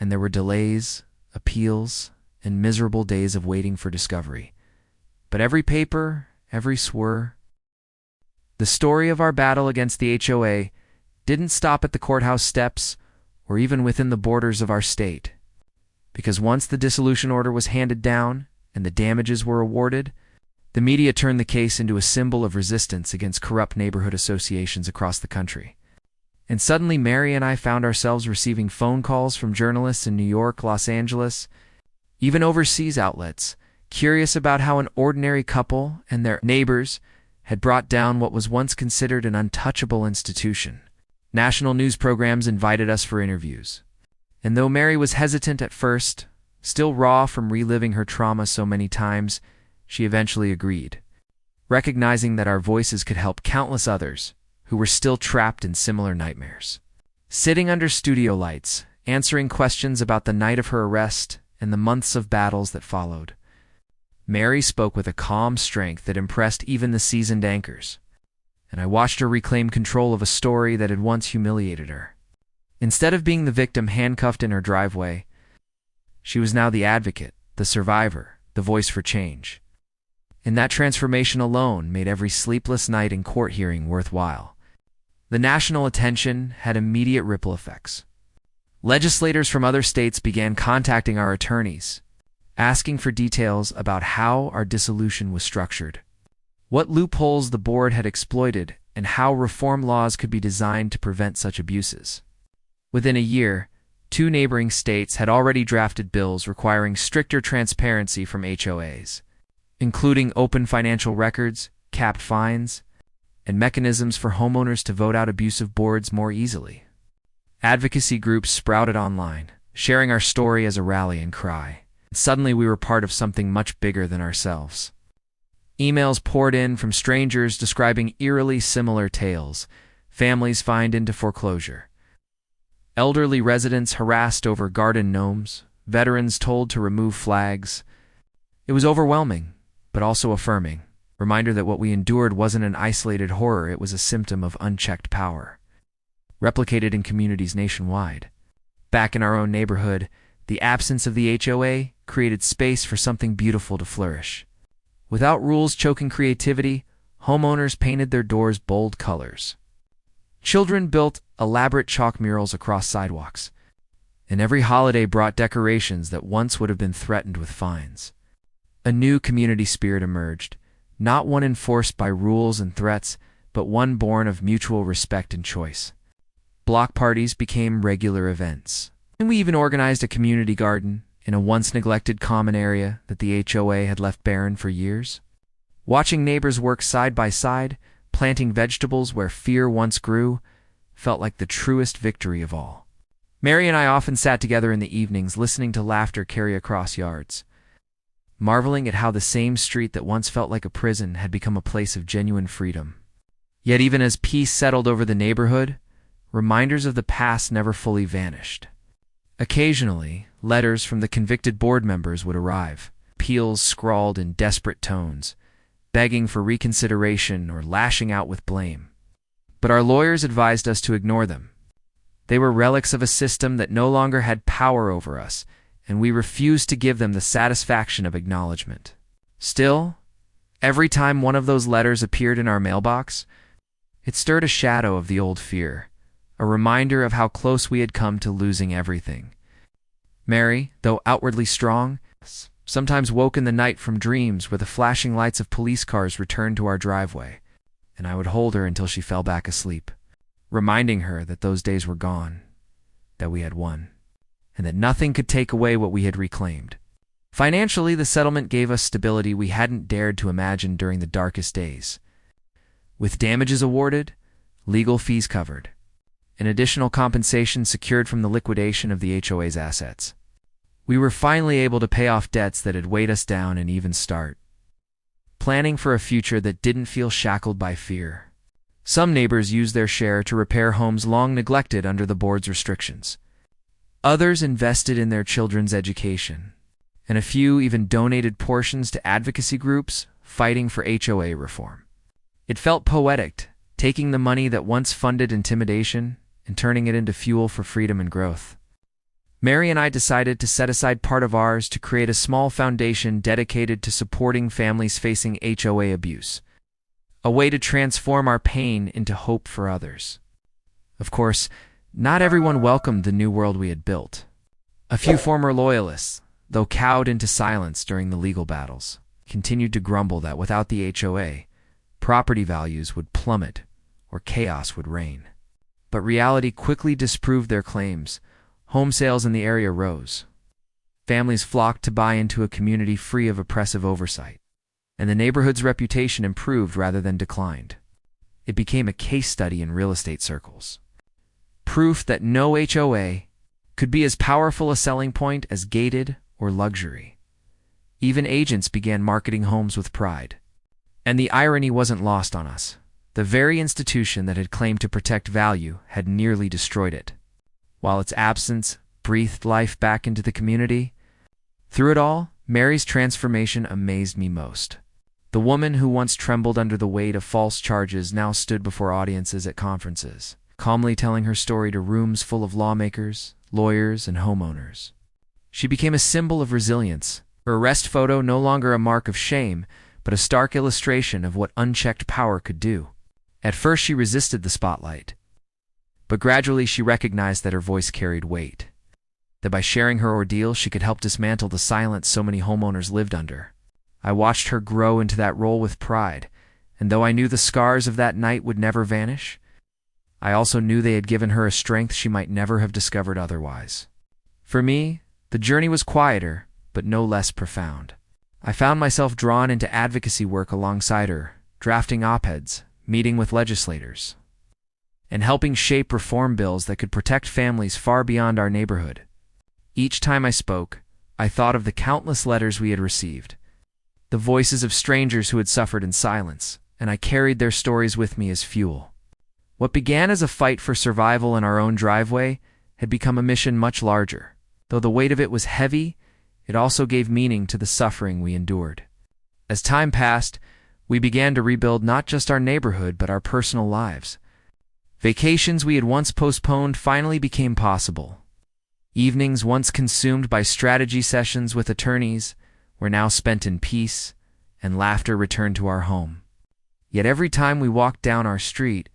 and there were delays, appeals, and miserable days of waiting for discovery. But every paper, every swir, the story of our battle against the HOA didn't stop at the courthouse steps or even within the borders of our state, because once the dissolution order was handed down and the damages were awarded, the media turned the case into a symbol of resistance against corrupt neighborhood associations across the country. And suddenly Mary and I found ourselves receiving phone calls from journalists in New York, Los Angeles, even overseas outlets, curious about how an ordinary couple and their neighbors had brought down what was once considered an untouchable institution. National news programs invited us for interviews. And though Mary was hesitant at first, still raw from reliving her trauma so many times, she eventually agreed, recognizing that our voices could help countless others who were still trapped in similar nightmares. Sitting under studio lights, answering questions about the night of her arrest and the months of battles that followed, Mary spoke with a calm strength that impressed even the seasoned anchors, and I watched her reclaim control of a story that had once humiliated her. Instead of being the victim handcuffed in her driveway, she was now the advocate, the survivor, the voice for change. And that transformation alone made every sleepless night in court hearing worthwhile. The national attention had immediate ripple effects. Legislators from other states began contacting our attorneys, asking for details about how our dissolution was structured, what loopholes the board had exploited, and how reform laws could be designed to prevent such abuses. Within a year, 2 neighboring states had already drafted bills requiring stricter transparency from HOAs, including open financial records, capped fines, and mechanisms for homeowners to vote out abusive boards more easily. Advocacy groups sprouted online, sharing our story as a rallying cry. Suddenly we were part of something much bigger than ourselves. Emails poured in from strangers describing eerily similar tales, families fined into foreclosure, elderly residents harassed over garden gnomes, veterans told to remove flags. It was overwhelming, but also affirming. Reminder that what we endured wasn't an isolated horror, it was a symptom of unchecked power, replicated in communities nationwide. Back in our own neighborhood, the absence of the HOA created space for something beautiful to flourish. Without rules choking creativity, homeowners painted their doors bold colors. Children built elaborate chalk murals across sidewalks, and every holiday brought decorations that once would have been threatened with fines. A new community spirit emerged, not one enforced by rules and threats, but one born of mutual respect and choice. Block parties became regular events, and we even organized a community garden in a once-neglected common area that the HOA had left barren for years. Watching neighbors work side by side, planting vegetables where fear once grew, felt like the truest victory of all. Mary and I often sat together in the evenings listening to laughter carry across yards, marveling at how the same street that once felt like a prison had become a place of genuine freedom. Yet even as peace settled over the neighborhood, reminders of the past never fully vanished. Occasionally, letters from the convicted board members would arrive, appeals scrawled in desperate tones, begging for reconsideration or lashing out with blame. But our lawyers advised us to ignore them. They were relics of a system that no longer had power over us, and we refused to give them the satisfaction of acknowledgement. Still, every time one of those letters appeared in our mailbox, it stirred a shadow of the old fear, a reminder of how close we had come to losing everything. Mary, though outwardly strong, sometimes woke in the night from dreams where the flashing lights of police cars returned to our driveway, and I would hold her until she fell back asleep, reminding her that those days were gone, that we had won, and that nothing could take away what we had reclaimed. Financially, the settlement gave us stability we hadn't dared to imagine during the darkest days. With damages awarded, legal fees covered, and additional compensation secured from the liquidation of the HOA's assets, we were finally able to pay off debts that had weighed us down and even start planning for a future that didn't feel shackled by fear. Some neighbors used their share to repair homes long neglected under the board's restrictions. Others invested in their children's education, and a few even donated portions to advocacy groups fighting for HOA reform. It felt poetic, taking the money that once funded intimidation and turning it into fuel for freedom and growth. Mary and I decided to set aside part of ours to create a small foundation dedicated to supporting families facing HOA abuse, a way to transform our pain into hope for others. Of course, not everyone welcomed the new world we had built. A few former loyalists, though cowed into silence during the legal battles, continued to grumble that without the HOA, property values would plummet or chaos would reign. But reality quickly disproved their claims. Home sales in the area rose. Families flocked to buy into a community free of oppressive oversight, and the neighborhood's reputation improved rather than declined. It became a case study in real estate circles. Proof that no HOA could be as powerful a selling point as gated or luxury. Even agents began marketing homes with pride. And the irony wasn't lost on us. The very institution that had claimed to protect value had nearly destroyed it, while its absence breathed life back into the community. Through it all, Mary's transformation amazed me most. The woman who once trembled under the weight of false charges now stood before audiences at conferences, calmly telling her story to rooms full of lawmakers, lawyers, and homeowners. She became a symbol of resilience, her arrest photo no longer a mark of shame, but a stark illustration of what unchecked power could do. At first she resisted the spotlight, but gradually she recognized that her voice carried weight, that by sharing her ordeal she could help dismantle the silence so many homeowners lived under. I watched her grow into that role with pride, and though I knew the scars of that night would never vanish, I also knew they had given her a strength she might never have discovered otherwise. For me, the journey was quieter, but no less profound. I found myself drawn into advocacy work alongside her, drafting op-eds, meeting with legislators, and helping shape reform bills that could protect families far beyond our neighborhood. Each time I spoke, I thought of the countless letters we had received, the voices of strangers who had suffered in silence, and I carried their stories with me as fuel. What began as a fight for survival in our own driveway had become a mission much larger. Though the weight of it was heavy, it also gave meaning to the suffering we endured. As time passed, we began to rebuild not just our neighborhood but our personal lives. Vacations we had once postponed finally became possible. Evenings once consumed by strategy sessions with attorneys were now spent in peace, and laughter returned to our home. Yet every time we walked down our street,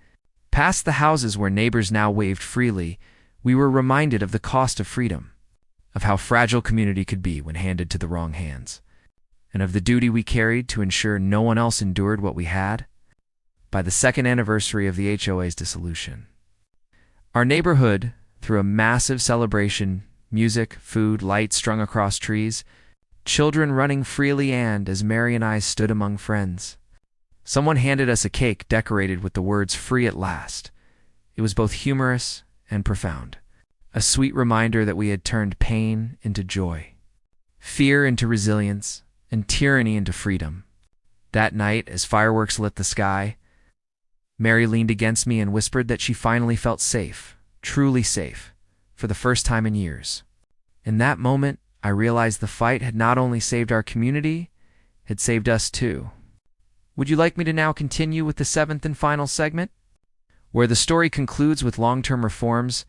past the houses where neighbors now waved freely, we were reminded of the cost of freedom, of how fragile community could be when handed to the wrong hands, and of the duty we carried to ensure no one else endured what we had. By the second anniversary of the HOA's dissolution, our neighborhood, through a massive celebration, music, food, lights strung across trees, children running freely, and as Mary and I stood among friends, someone handed us a cake decorated with the words "Free at Last." It was both humorous and profound, a sweet reminder that we had turned pain into joy, fear into resilience, and tyranny into freedom. That night, as fireworks lit the sky, Mary leaned against me and whispered that she finally felt safe, truly safe, for the first time in years. In that moment, I realized the fight had not only saved our community, it had saved us too. Would you like me to now continue with the seventh and final segment, where the story concludes with long-term reforms,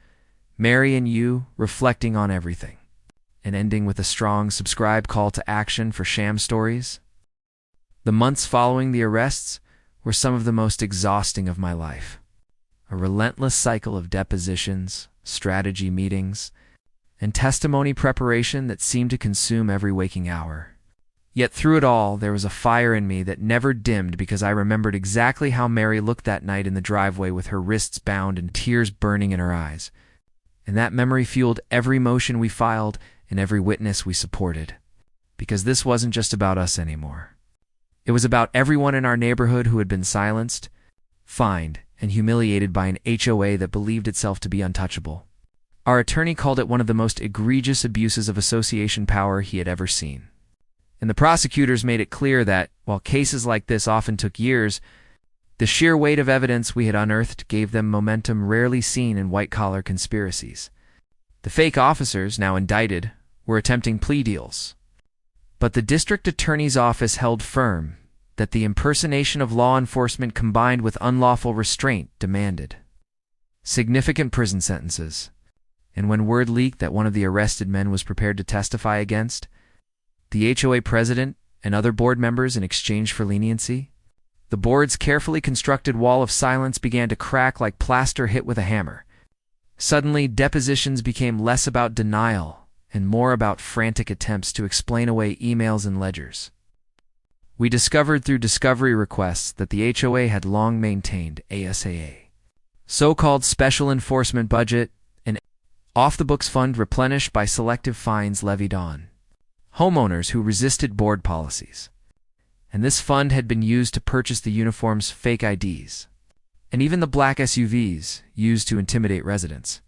Mary and you reflecting on everything, and ending with a strong subscribe call to action for Sham stories? The months following the arrests were some of the most exhausting of my life. A relentless cycle of depositions, strategy meetings, and testimony preparation that seemed to consume every waking hour. Yet through it all, there was a fire in me that never dimmed because I remembered exactly how Mary looked that night in the driveway with her wrists bound and tears burning in her eyes. And that memory fueled every motion we filed and every witness we supported. Because this wasn't just about us anymore. It was about everyone in our neighborhood who had been silenced, fined, and humiliated by an HOA that believed itself to be untouchable. Our attorney called it one of the most egregious abuses of association power he had ever seen. And the prosecutors made it clear that, while cases like this often took years, the sheer weight of evidence we had unearthed gave them momentum rarely seen in white-collar conspiracies. The fake officers, now indicted, were attempting plea deals. But the district attorney's office held firm that the impersonation of law enforcement combined with unlawful restraint demanded significant prison sentences. And when word leaked that one of the arrested men was prepared to testify against the HOA president and other board members in exchange for leniency, the board's carefully constructed wall of silence began to crack like plaster hit with a hammer. Suddenly, depositions became less about denial and more about frantic attempts to explain away emails and ledgers. We discovered through discovery requests that the HOA had long maintained ASAA, so-called Special Enforcement Budget, an off-the-books fund replenished by selective fines levied on homeowners who resisted board policies. And this fund had been used to purchase the uniforms' fake IDs, and even the black SUVs used to intimidate residents.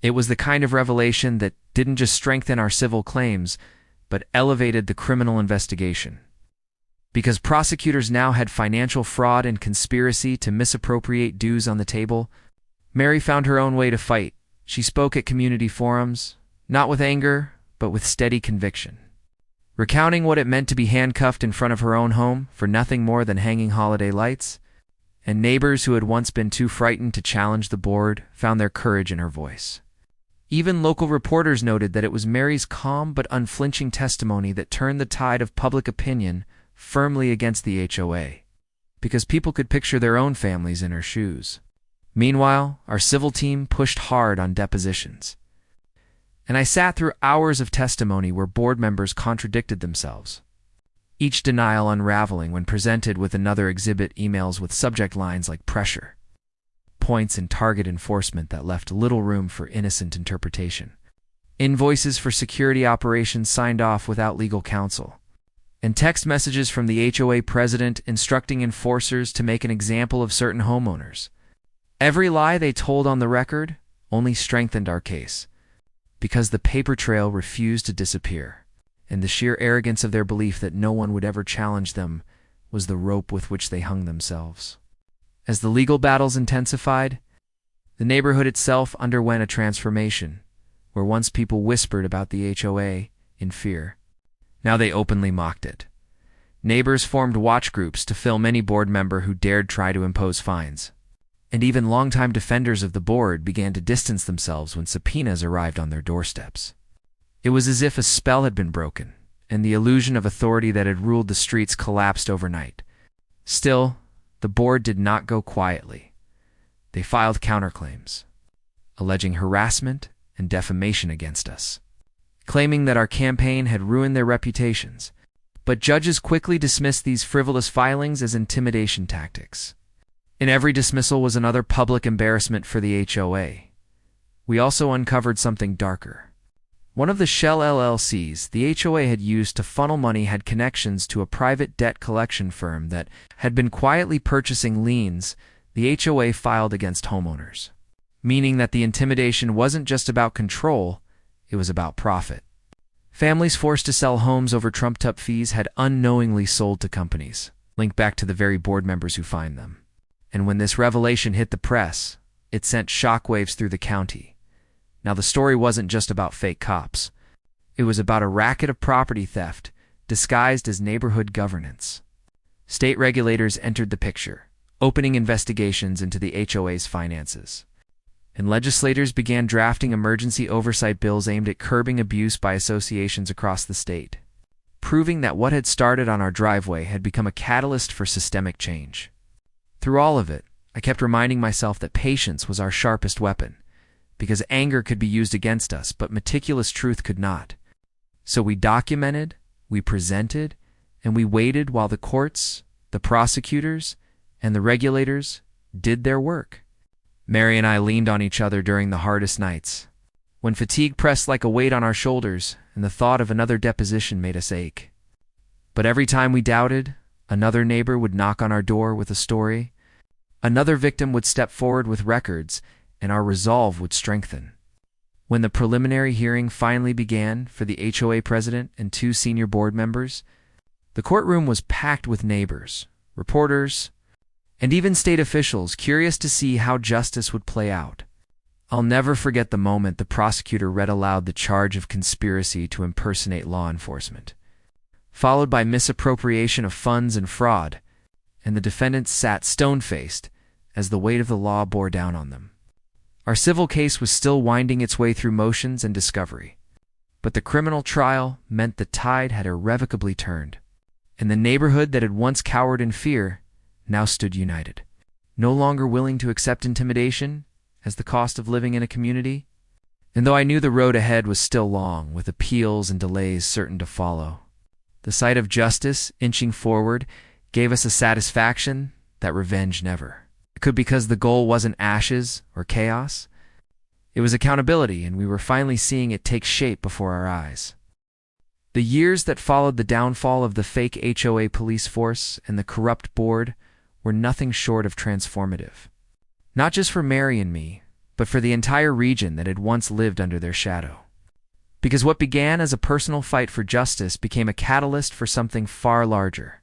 It was the kind of revelation that didn't just strengthen our civil claims, but elevated the criminal investigation. Because prosecutors now had financial fraud and conspiracy to misappropriate dues on the table, Mary found her own way to fight. She spoke at community forums, not with anger, but with steady conviction, recounting what it meant to be handcuffed in front of her own home for nothing more than hanging holiday lights. and neighbors who had once been too frightened to challenge the board found their courage in her voice. Even local reporters noted that it was Mary's calm but unflinching testimony that turned the tide of public opinion firmly against the HOA, because people could picture their own families in her shoes. Meanwhile, our civil team pushed hard on depositions, and I sat through hours of testimony where board members contradicted themselves, each denial unraveling when presented with another exhibit, emails with subject lines like pressure, points, and target enforcement that left little room for innocent interpretation, invoices for security operations signed off without legal counsel, and text messages from the HOA president instructing enforcers to make an example of certain homeowners. Every lie they told on the record only strengthened our case, because the paper trail refused to disappear, and the sheer arrogance of their belief that no one would ever challenge them was the rope with which they hung themselves. As the legal battles intensified, the neighborhood itself underwent a transformation, where once people whispered about the HOA in fear, now they openly mocked it. Neighbors formed watch groups to film any board member who dared try to impose fines, and even longtime defenders of the board began to distance themselves when subpoenas arrived on their doorsteps. It was as if a spell had been broken, and the illusion of authority that had ruled the streets collapsed overnight. Still, the board did not go quietly. They filed counterclaims, alleging harassment and defamation against us, claiming that our campaign had ruined their reputations. But judges quickly dismissed these frivolous filings as intimidation tactics. In every dismissal was another public embarrassment for the HOA. We also uncovered something darker. One of the shell LLCs the HOA had used to funnel money had connections to a private debt collection firm that had been quietly purchasing liens the HOA filed against homeowners, meaning that the intimidation wasn't just about control, it was about profit. Families forced to sell homes over trumped-up fees had unknowingly sold to companies, linked back to the very board members who fined them. And when this revelation hit the press, it sent shockwaves through the county. Now, the story wasn't just about fake cops. It was about a racket of property theft disguised as neighborhood governance. State regulators entered the picture, opening investigations into the HOA's finances. And legislators began drafting emergency oversight bills aimed at curbing abuse by associations across the state, proving that what had started on our driveway had become a catalyst for systemic change. Through all of it, I kept reminding myself that patience was our sharpest weapon, because anger could be used against us, but meticulous truth could not. So we documented, we presented, and we waited while the courts, the prosecutors, and the regulators did their work. Mary and I leaned on each other during the hardest nights, when fatigue pressed like a weight on our shoulders and the thought of another deposition made us ache. But every time we doubted, another neighbor would knock on our door with a story, another victim would step forward with records, and our resolve would strengthen. When the preliminary hearing finally began for the HOA president and 2 senior board members, the courtroom was packed with neighbors, reporters, and even state officials curious to see how justice would play out. I'll never forget the moment the prosecutor read aloud the charge of conspiracy to impersonate law enforcement, followed by misappropriation of funds and fraud, and the defendants sat stone-faced as the weight of the law bore down on them. Our civil case was still winding its way through motions and discovery, but the criminal trial meant the tide had irrevocably turned, and the neighborhood that had once cowered in fear now stood united, no longer willing to accept intimidation as the cost of living in a community. And though I knew the road ahead was still long, with appeals and delays certain to follow, the sight of justice inching forward gave us a satisfaction that revenge never could, because the goal wasn't ashes or chaos. It was accountability, and we were finally seeing it take shape before our eyes. The years that followed the downfall of the fake HOA police force and the corrupt board were nothing short of transformative. Not just for Mary and me, but for the entire region that had once lived under their shadow. Because what began as a personal fight for justice became a catalyst for something far larger.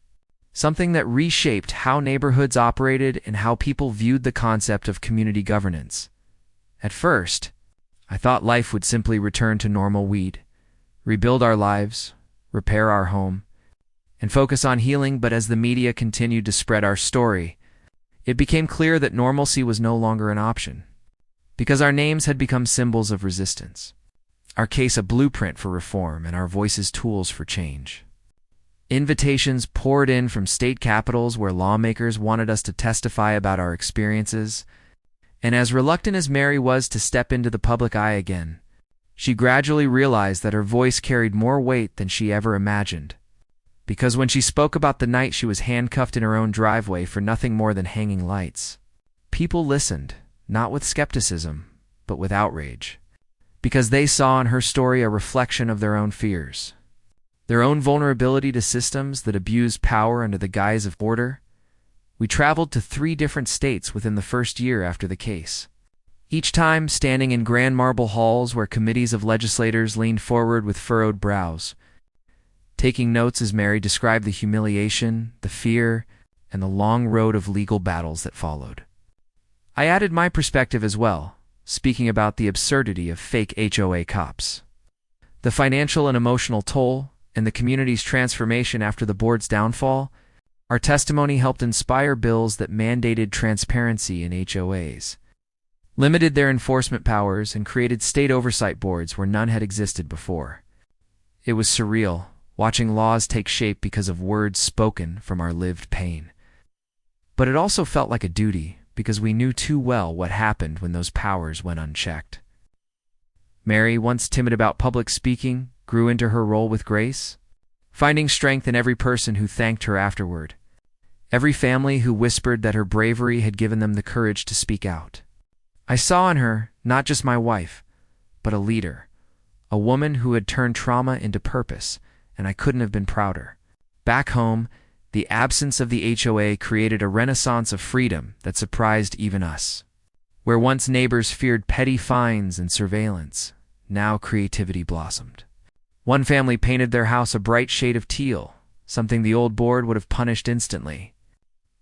Something that reshaped how neighborhoods operated and how people viewed the concept of community governance. At first, I thought life would simply return to normal. We'd rebuild our lives, repair our home, and focus on healing. But as the media continued to spread our story, It became clear that normalcy was no longer an option, because our names had become symbols of resistance, our case a blueprint for reform, and our voices tools for change. Invitations poured in from state capitals where lawmakers wanted us to testify about our experiences, and as reluctant as Mary was to step into the public eye again, she gradually realized that her voice carried more weight than she ever imagined. Because when she spoke about the night she was handcuffed in her own driveway for nothing more than hanging lights, people listened, not with skepticism, but with outrage, because they saw in her story a reflection of their own fears, their own vulnerability to systems that abused power under the guise of order. We traveled to 3 different states within the first year after the case, each time standing in grand marble halls where committees of legislators leaned forward with furrowed brows, taking notes as Mary described the humiliation, the fear, and the long road of legal battles that followed. I added my perspective as well, speaking about the absurdity of fake HOA cops, the financial and emotional toll, and the community's transformation after the board's downfall. Our testimony helped inspire bills that mandated transparency in HOAs, limited their enforcement powers, and created state oversight boards where none had existed before. It was surreal, watching laws take shape because of words spoken from our lived pain. But it also felt like a duty, because we knew too well what happened when those powers went unchecked. Mary, once timid about public speaking, grew into her role with grace, finding strength in every person who thanked her afterward, every family who whispered that her bravery had given them the courage to speak out. I saw in her not just my wife, but a leader, a woman who had turned trauma into purpose, and I couldn't have been prouder. Back home, the absence of the HOA created a renaissance of freedom that surprised even us. Where once neighbors feared petty fines and surveillance, now creativity blossomed. One family painted their house a bright shade of teal, something the old board would have punished instantly.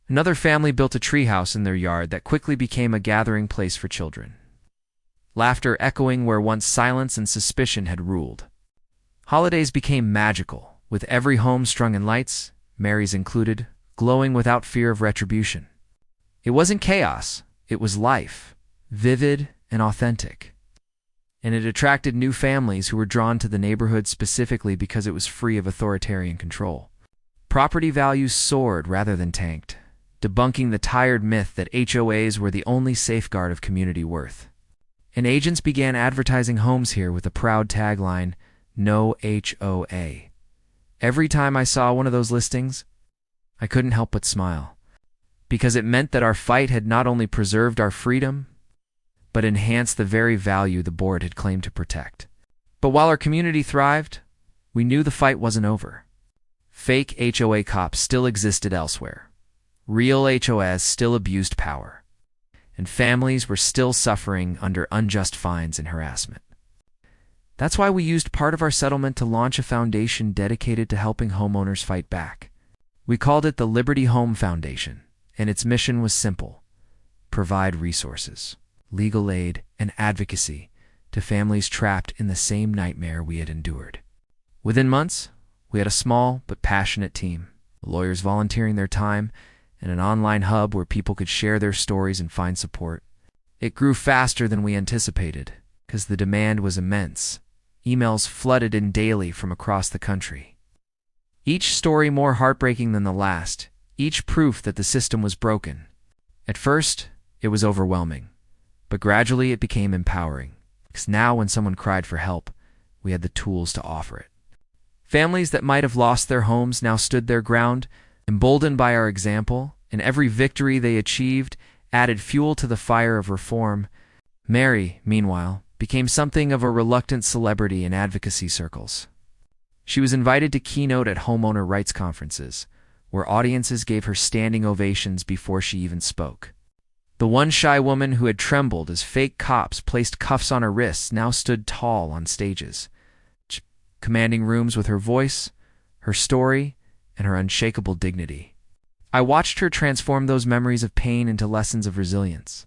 Another family built a treehouse in their yard that quickly became a gathering place for children, laughter echoing where once silence and suspicion had ruled. Holidays became magical, with every home strung in lights, Mary's included, glowing without fear of retribution. It wasn't chaos, it was life, vivid and authentic. And it attracted new families who were drawn to the neighborhood specifically because it was free of authoritarian control. Property values soared rather than tanked, debunking the tired myth that HOAs were the only safeguard of community worth. And agents began advertising homes here with a proud tagline, "No HOA." Every time I saw one of those listings, I couldn't help but smile, because it meant that our fight had not only preserved our freedom, but enhanced the very value the board had claimed to protect. But while our community thrived, we knew the fight wasn't over. Fake HOA cops still existed elsewhere. Real HOAs still abused power, and families were still suffering under unjust fines and harassment. That's why we used part of our settlement to launch a foundation dedicated to helping homeowners fight back. We called it the Liberty Home Foundation, and its mission was simple: provide resources, legal aid, and advocacy to families trapped in the same nightmare we had endured. Within months, we had a small but passionate team, lawyers volunteering their time, and an online hub where people could share their stories and find support. It grew faster than we anticipated, because the demand was immense. Emails flooded in daily from across the country, each story more heartbreaking than the last, each proof that the system was broken. At first, it was overwhelming, but gradually it became empowering, because now when someone cried for help, we had the tools to offer it. Families that might have lost their homes now stood their ground, emboldened by our example, and every victory they achieved added fuel to the fire of reform. Mary, meanwhile, became something of a reluctant celebrity in advocacy circles. She was invited to keynote at homeowner rights conferences, where audiences gave her standing ovations before she even spoke. The one shy woman who had trembled as fake cops placed cuffs on her wrists now stood tall on stages, commanding rooms with her voice, her story, and her unshakable dignity. I watched her transform those memories of pain into lessons of resilience,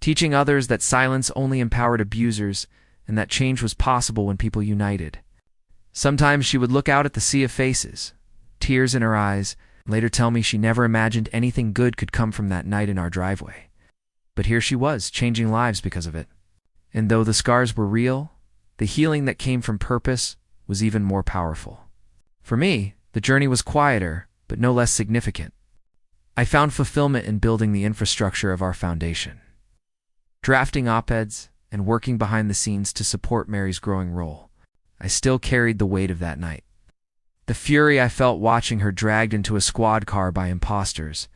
teaching others that silence only empowered abusers and that change was possible when people united. Sometimes she would look out at the sea of faces, tears in her eyes, Later tell me she never imagined anything good could come from that night in our driveway. But here she was, changing lives because of it. And though the scars were real, the healing that came from purpose was even more powerful. For me, the journey was quieter, but no less significant. I found fulfillment in building the infrastructure of our foundation, drafting op-eds and working behind the scenes to support Mary's growing role. I still carried the weight of that night. The fury I felt watching her dragged into a squad car by imposters,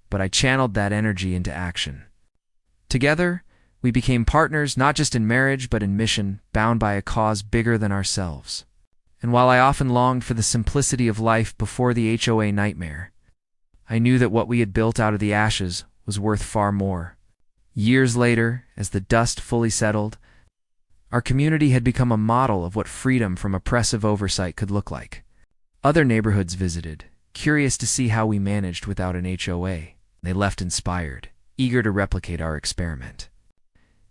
but I channeled that energy into action. Together, we became partners not just in marriage but in mission, bound by a cause bigger than ourselves. And while I often longed for the simplicity of life before the HOA nightmare, I knew that what we had built out of the ashes was worth far more. Years later, as the dust fully settled, our community had become a model of what freedom from oppressive oversight could look like. Other neighborhoods visited, curious to see how we managed without an HOA. They left inspired, eager to replicate our experiment.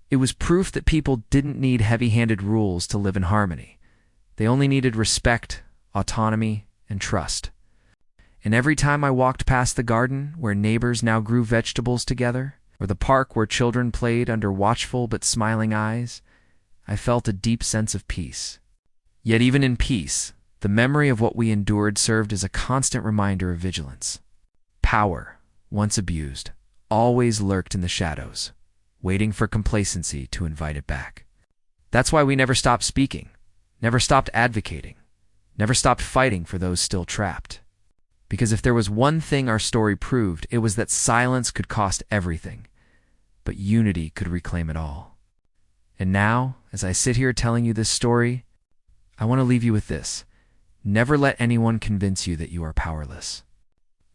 It was proof that people didn't need heavy-handed rules to live in harmony. They only needed respect, autonomy, and trust. And every time I walked past the garden where neighbors now grew vegetables together, or the park where children played under watchful but smiling eyes, I felt a deep sense of peace. Yet even in peace, the memory of what we endured served as a constant reminder of vigilance. Power, once abused, always lurked in the shadows, waiting for complacency to invite it back. That's why we never stopped speaking, never stopped advocating, never stopped fighting for those still trapped. Because if there was one thing our story proved, it was that silence could cost everything, but unity could reclaim it all. And now, as I sit here telling you this story, I want to leave you with this. Never let anyone convince you that you are powerless.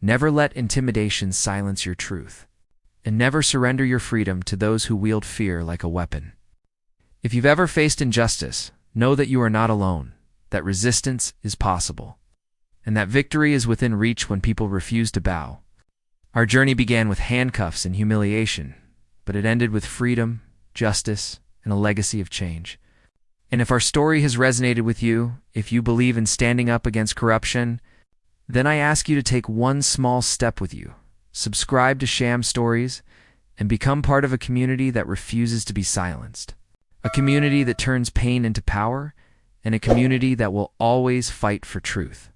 Never let intimidation silence your truth. And never surrender your freedom to those who wield fear like a weapon. If you've ever faced injustice, know that you are not alone, that resistance is possible, and that victory is within reach when people refuse to bow. Our journey began with handcuffs and humiliation, but it ended with freedom, justice, and a legacy of change. And if our story has resonated with you, if you believe in standing up against corruption, then I ask you to take one small step with you. Subscribe to Sham Stories and become part of a community that refuses to be silenced. A community that turns pain into power, and a community that will always fight for truth.